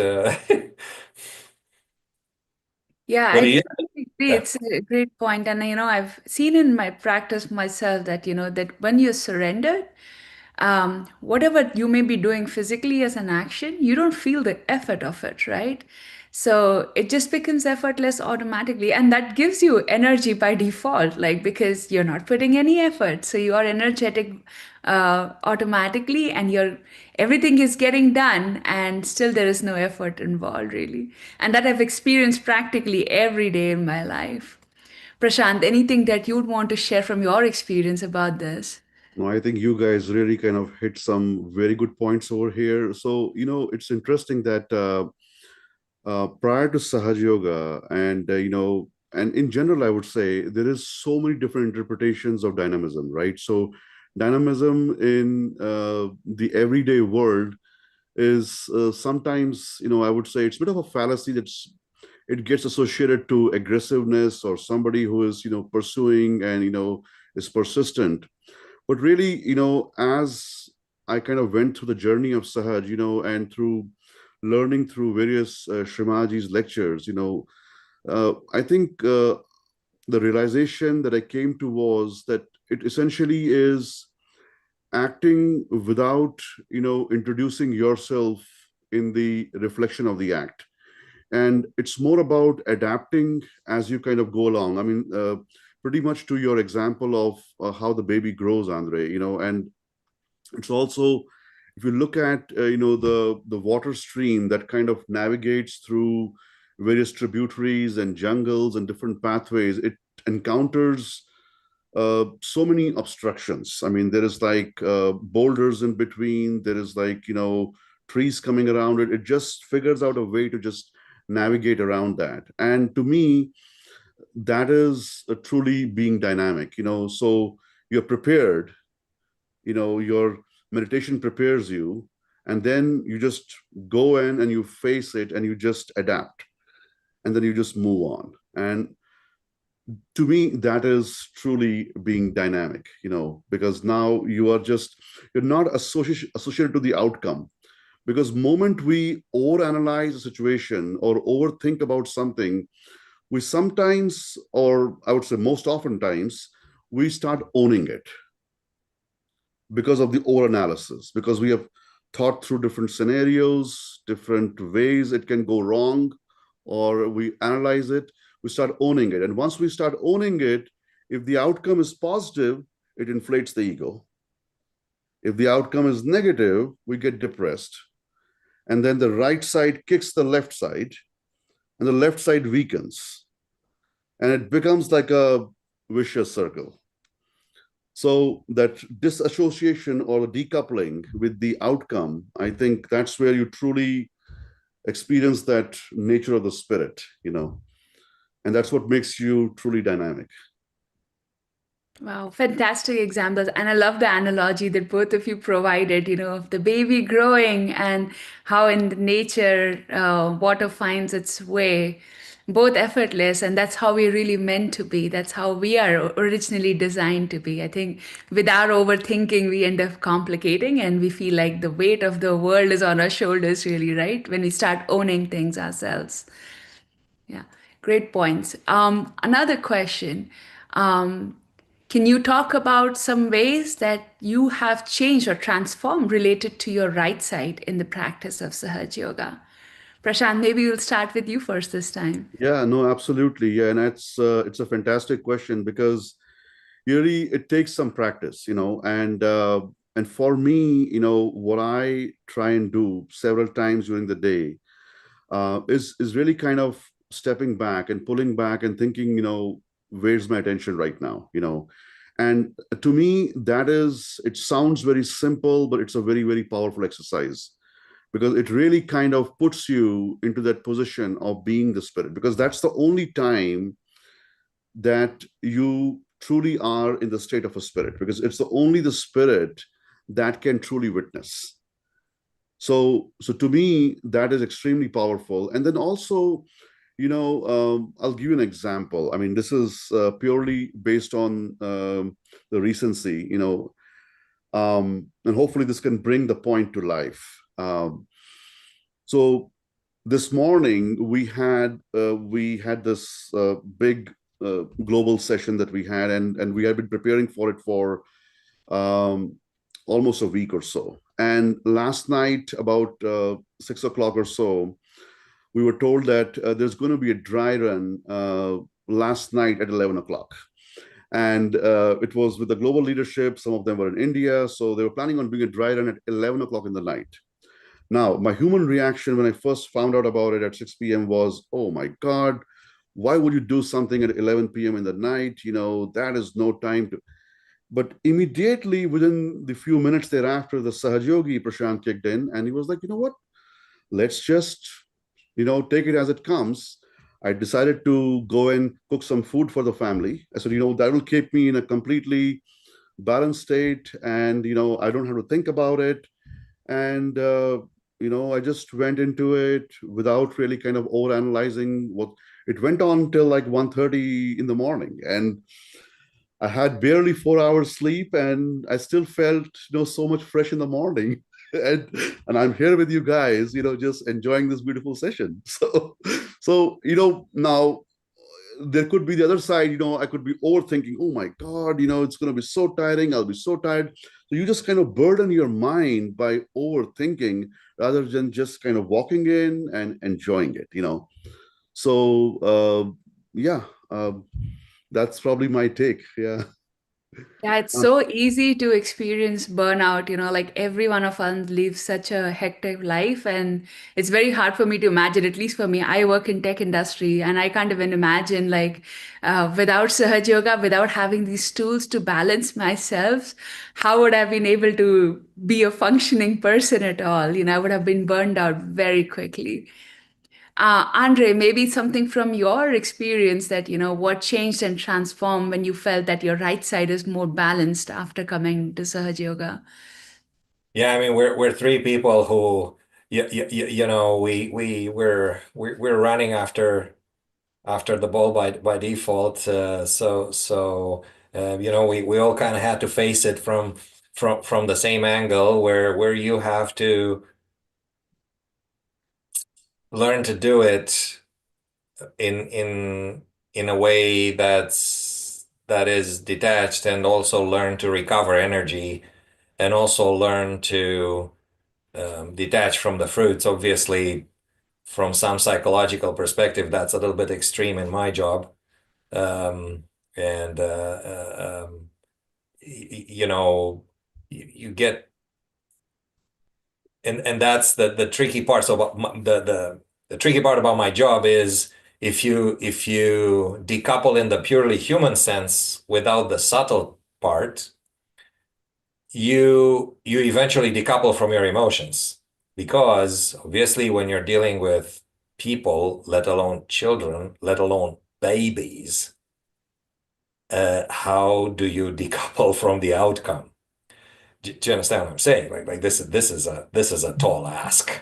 Yeah, What do I you? totally agree. It's a great point. And, I've seen in my practice myself that, that when you surrender, whatever you may be doing physically as an action, you don't feel the effort of it, right? So it just becomes effortless automatically. And that gives you energy by default, like because you're not putting any effort. So you are energetic automatically and everything is getting done and still there is no effort involved, really. And that I've experienced practically every day in my life. Prashant, anything that you'd want to share from your experience about this? No, I think you guys really kind of hit some very good points over here. So, it's interesting that prior to Sahaja Yoga and in general, I would say there is so many different interpretations of dynamism, right? So dynamism in the everyday world is sometimes, I would say it's a bit of a fallacy it gets associated to aggressiveness or somebody who is, pursuing and, is persistent. But really, as I kind of went through the journey of Sahaj, and through learning through various Shri Mataji's lectures, I think the realization that I came to was that it essentially is acting without, introducing yourself in the reflection of the act. And it's more about adapting as you kind of go along. I mean, pretty much to your example of how the baby grows, Andre, and it's also, if you look at the water stream that kind of navigates through various tributaries and jungles and different pathways, it encounters so many obstructions. I mean, there is like boulders in between, there is like trees coming around it. It just figures out a way to just navigate around that. And to me, that is truly being dynamic, so you're prepared, your meditation prepares you, and then you just go in and you face it and you just adapt, and then you just move on. And to me, that is truly being dynamic, because now you're not associated to the outcome. Because moment we overanalyze a situation or overthink about something, we sometimes, or I would say most often times, we start owning it because of the overanalysis, because we have thought through different scenarios, different ways it can go wrong, or we analyze it, we start owning it. And once we start owning it, if the outcome is positive, it inflates the ego. If the outcome is negative, we get depressed. And then the right side kicks the left side, and the left side weakens. And it becomes like a vicious circle. So that disassociation or decoupling with the outcome, I think that's where you truly experience that nature of the spirit, and that's what makes you truly dynamic. Wow, fantastic examples. And I love the analogy that both of you provided, of the baby growing and how in nature water finds its way, both effortless. And that's how we're really meant to be. That's how we are originally designed to be. I think with our overthinking, we end up complicating and we feel like the weight of the world is on our shoulders, really, right? When we start owning things ourselves. Yeah, great points. Another question. Can you talk about some ways that you have changed or transformed related to your right side in the practice of Sahaja Yoga? Prashant, maybe we'll start with you first this time. Yeah, no, absolutely. Yeah, and it's a fantastic question, because really it takes some practice, and for me, what I try and do several times during the day is really kind of stepping back and pulling back and thinking, where's my attention right now, and to me, it sounds very simple, but it's a very, very powerful exercise, because it really kind of puts you into that position of being the spirit, because that's the only time that you truly are in the state of a spirit, because it's only the spirit that can truly witness. So to me, that is extremely powerful. And then also, I'll give you an example. I mean, this is purely based on the recency, and hopefully this can bring the point to life. So this morning we had this big global session that we had, and we had been preparing for it for almost a week or so. And last night, about 6 o'clock or so, we were told that there's going to be a dry run last night at 11 o'clock. And it was with the global leadership. Some of them were in India. So they were planning on doing a dry run at 11 o'clock in the night. Now, my human reaction when I first found out about it at 6 p.m. was, oh my God, why would you do something at 11 p.m. in the night? That is no time to. But immediately within the few minutes thereafter, the Sahaja Prashant kicked in, and he was like, you know what? Let's just, take it as it comes. I decided to go and cook some food for the family. I said, that will keep me in a completely balanced state, and, I don't have to think about it. And, I just went into it without really kind of overanalyzing what it went on till like 1:30 in the morning. And I had barely 4 hours sleep, and I still felt, so much fresh in the morning. and I'm here with you guys, just enjoying this beautiful session. So now there could be the other side, I could be overthinking, oh my God, it's going to be so tiring. I'll be so tired. So you just kind of burden your mind by overthinking rather than just kind of walking in and enjoying it, So, yeah, that's probably my take. Yeah. Yeah, it's Um, so easy to experience burnout, like every one of us lives such a hectic life, and it's very hard for me to imagine, at least for me. I work in tech industry and I can't even imagine like without Sahaja Yoga, without having these tools to balance myself, how would I have been able to be a functioning person at all? I would have been burned out very quickly. Andre, maybe something from your experience that, what changed and transformed when you felt that your right side is more balanced after coming to Sahaja Yoga? Yeah, I mean, we're three people who, we're running after the ball by default. We all kind of had to face it from the same angle where you have to learn to do it in a way that is detached, and also learn to recover energy, and also learn to detach from the fruits. Obviously, from some psychological perspective, that's a little bit extreme in my job. And you know, you get, and that's the tricky part. So the tricky part about my job is, if you decouple in the purely human sense without the subtle part, you eventually decouple from your emotions, because obviously when you're dealing with people, let alone children, let alone babies, how do you decouple from the outcome? Do you understand what I'm saying? Like this is a tall ask,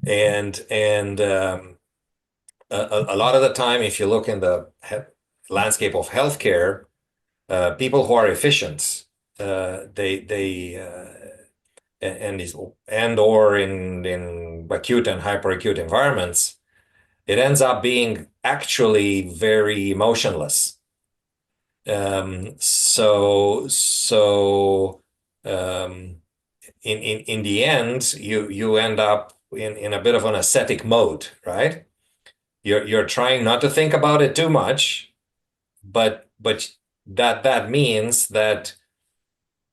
and a lot of the time, if you look in the landscape of healthcare, people who are efficient, they and or in acute and hyperacute environments, it ends up being actually very emotionless. So in the end, you end up in a bit of an ascetic mode, right? You're trying not to think about it too much, but that means that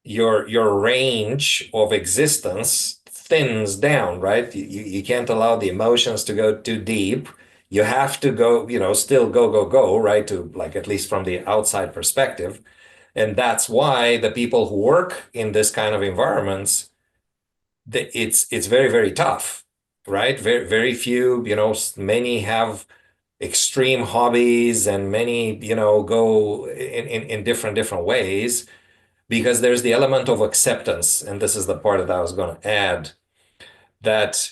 your range of existence thins down, right? You can't allow the emotions to go too deep. You have to go, still go, right? To, like, at least from the outside perspective. And that's why the people who work in this kind of environments, it's very, very tough, right? Very, very few, many have extreme hobbies, and many, go in different ways, because there's the element of acceptance. And this is the part that I was going to add, that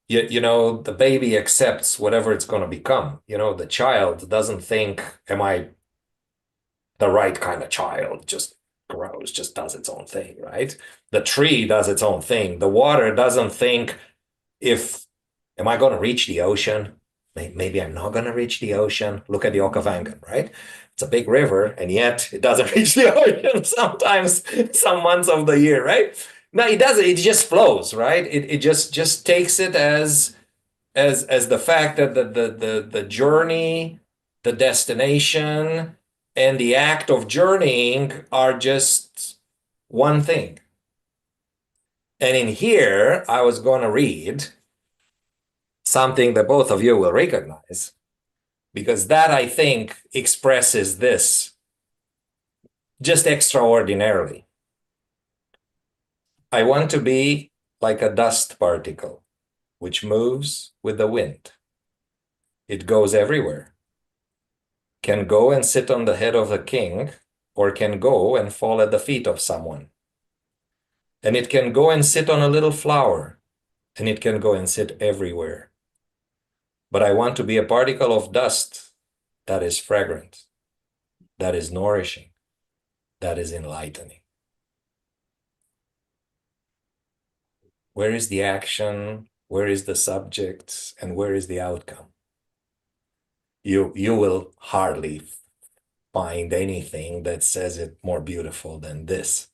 the baby accepts whatever it's going to become. The child doesn't think, am I the right kind of child? Just grows, just does its own thing, right? The tree does its own thing. The water doesn't think, if am I going to reach the ocean? Maybe I'm not going to reach the ocean. Look at the Okavango, right? It's a big river, and yet it doesn't reach the ocean sometimes, some months of the year, right? No, it doesn't. It just flows, right? It just takes it as the fact that the journey, the destination, and the act of journeying are just one thing. And in here, I was going to read something that both of you will recognize, because that, I think, expresses this just extraordinarily. I want to be like a dust particle, which moves with the wind. It goes everywhere, can go and sit on the head of a king, or can go and fall at the feet of someone. And it can go and sit on a little flower, and it can go and sit everywhere. But I want to be a particle of dust that is fragrant, that is nourishing, that is enlightening. Where is the action? Where is the subject? And where is the outcome? You will hardly find anything that says it more beautiful than this,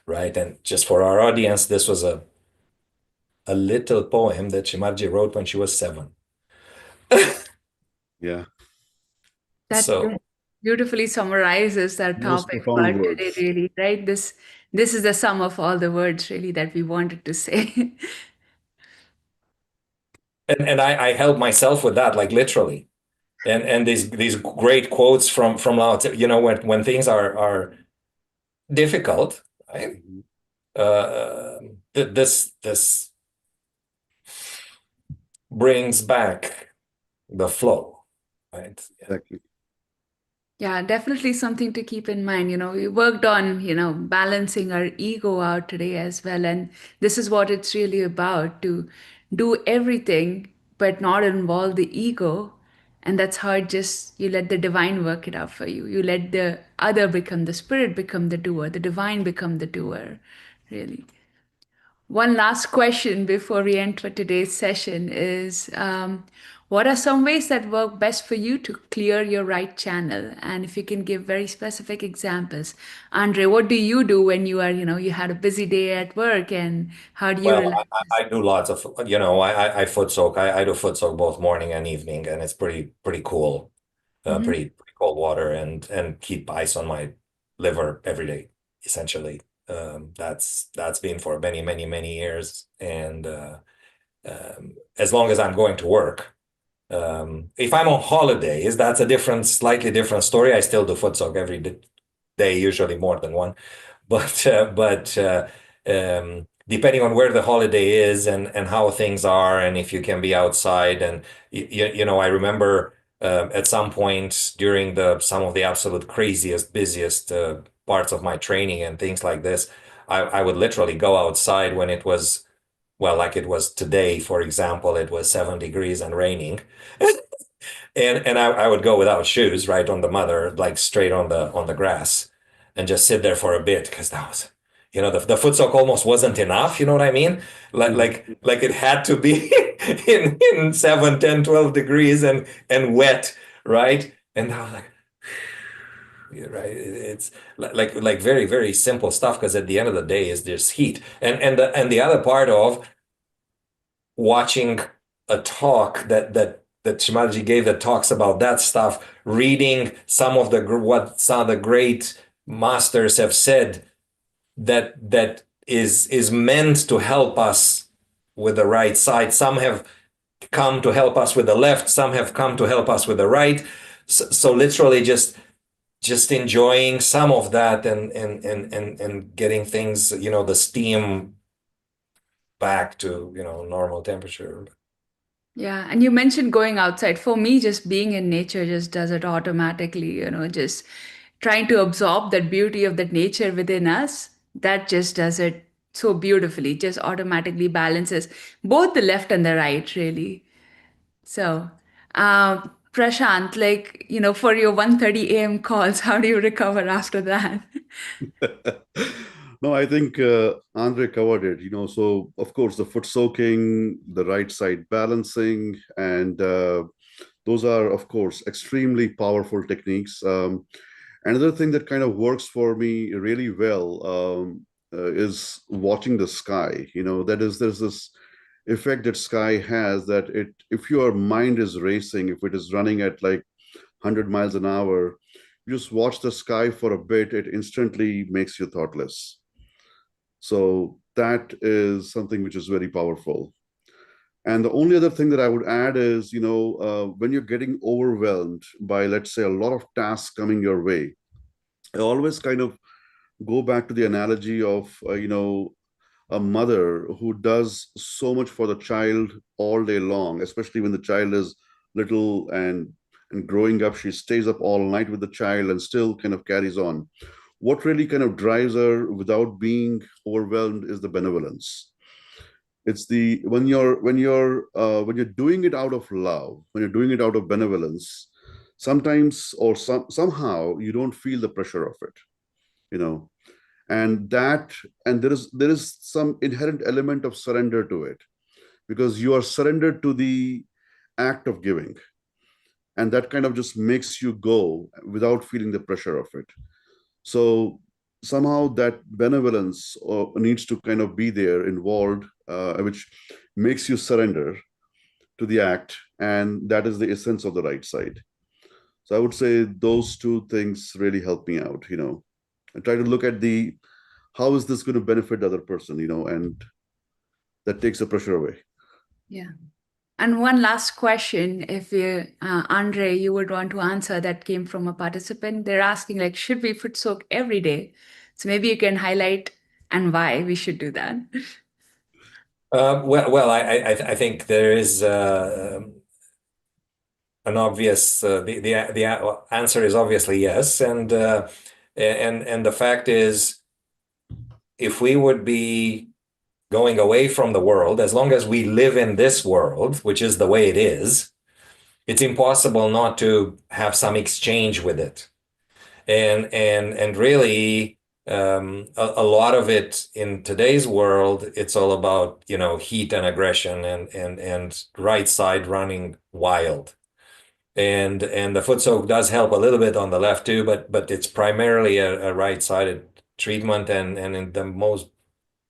right? And just for our audience, this was a little poem that Shri Mataji wrote when she was 7. Yeah. That So beautifully summarizes our Most topic profound about today, words. really, right? This is the sum of all the words, really, that we wanted to say. And I help myself with that, like literally. And these great quotes from Lao Tzu, when things are difficult, right? Mhm. This brings back the flow, right? Yeah. Exactly. Yeah, definitely something to keep in mind. We worked on, balancing our ego out today as well. And this is what it's really about, to do everything, but not involve the ego. And that's how you let the divine work it out for you. You let the other become the spirit, become the doer, the divine become the doer, really. One last question before we enter today's session is, what are some ways that work best for you to clear your right channel? And if you can give very specific examples. Andre, what do you do when you had a busy day at work, and how do you Well, relax? I do lots of, I foot soak. I do foot soak both morning and evening, and it's pretty cool. Mhm. Pretty cold water, and keep ice on my liver every day, essentially. That's been for many years, and as long as I'm going to work. If I'm on holidays, that's a slightly different story. I still do foot soak every day, usually more than one. But depending on where the holiday is and how things are, and if you can be outside, and I remember at some point during some of the absolute craziest, busiest parts of my training and things like this, I would literally go outside when it was, well, like it was today, for example, it was 7 degrees and raining. And I would go without shoes right on the mother, like straight on the grass, and just sit there for a bit, because that was, the foot soak almost wasn't enough, you know what I mean? Like Mhm. like it had to be in 7, 10, 12 degrees and wet, right? And I was like, yeah, right. It's like very simple stuff, because at the end of the day is there's heat. And the other part of watching a talk that Shimaji gave, that talks about that stuff, reading what some of the great masters have said, that is meant to help us with the right side. Some have come to help us with the left, some have come to help us with the right. So literally just enjoying some of that, and getting things, the steam back to, normal temperature. Yeah, and you mentioned going outside. For me, just being in nature just does it automatically, just trying to absorb that beauty of that nature within us. That just does it so beautifully, just automatically balances both the left and the right, really. So, Prashant, like, for your 1:30 a.m. calls, how do you recover after that? No, I think Andre covered it. So of course the foot soaking, the right side balancing, and those are of course extremely powerful techniques. Another thing that kind of works for me really well is watching the sky. There's this effect that sky has, that if your mind is racing, if it is running at like 100 miles an hour, you just watch the sky for a bit, it instantly makes you thoughtless. So that is something which is very powerful. And the only other thing that I would add is, when you're getting overwhelmed by, let's say, a lot of tasks coming your way, I always kind of go back to the analogy of, a mother who does so much for the child all day long, especially when the child is little and growing up. She stays up all night with the child and still kind of carries on. What really kind of drives her without being overwhelmed is the benevolence. It's the when you're doing it out of love, when you're doing it out of benevolence, sometimes or somehow you don't feel the pressure of it, you know and that and there is some inherent element of surrender to it, because you are surrendered to the act of giving, and that kind of just makes you go without feeling the pressure of it. So somehow that benevolence needs to kind of be there involved, which makes you surrender to the act, and that is the essence of the right side. So I would say those two things really help me out, and try to look at how is this going to benefit the other person, and that takes the pressure away. Yeah. And one last question, if you, Andre, you would want to answer, that came from a participant. They're asking, like, should we foot soak every day? So maybe you can highlight and why we should do that. I think there is an obvious the answer is obviously yes, and the fact is, if we would be going away from the world, as long as we live in this world, which is the way it is, it's impossible not to have some exchange with it. And really, a lot of it in today's world, it's all about, heat and aggression and right side running wild. And the foot soak does help a little bit on the left too, but it's primarily a right-sided treatment, and in the most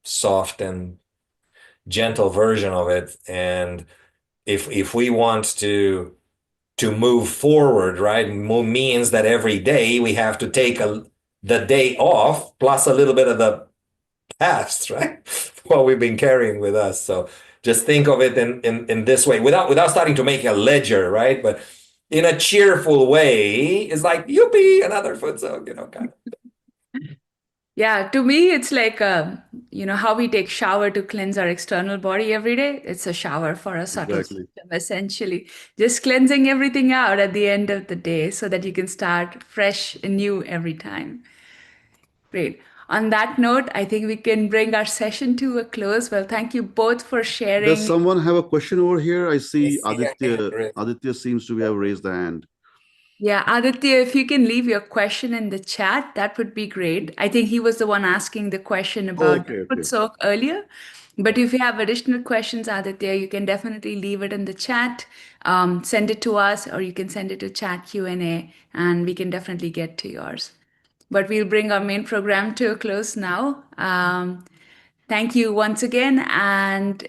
soft and gentle version of it. And if we want to move forward, right, means that every day we have to take the day off plus a little bit of the past, right? What we've been carrying with us. So just think of it in this way, without starting to make a ledger, right? But in a cheerful way, it's like, yippee, another foot soak, kind of. Yeah, to me, it's like, how we take shower to cleanse our external body every day. It's a shower for a subtle Exactly. system, essentially. Just cleansing everything out at the end of the day so that you can start fresh and new every time. Great. On that note, I think we can bring our session to a close. Well, thank you both for Does sharing. someone have a question over here? I see Yeah. Aditya seems to have raised the hand. Yeah, Aditya, if you can leave your question in the chat, that would be great. I think he was the one asking the question about Okay. foot soak earlier. But if you have additional questions, Aditya, you can definitely leave it in the chat, send it to us, or you can send it to chat Q&A, and we can definitely get to yours. But we'll bring our main program to a close now. Thank you once again. And,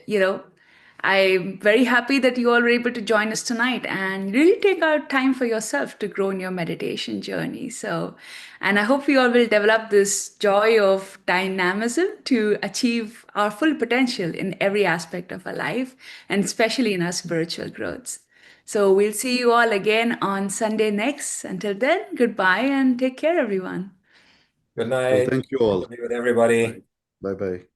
I'm very happy that you all were able to join us tonight and really take out time for yourself to grow in your meditation journey. So, and I hope we all will develop this joy of dynamism to achieve our full potential in every aspect of our life, and especially in our spiritual growths. So we'll see you all again on Sunday next. Until then, goodbye and take care, everyone. Good Well, night. thank you all. Be with everybody. Bye-bye.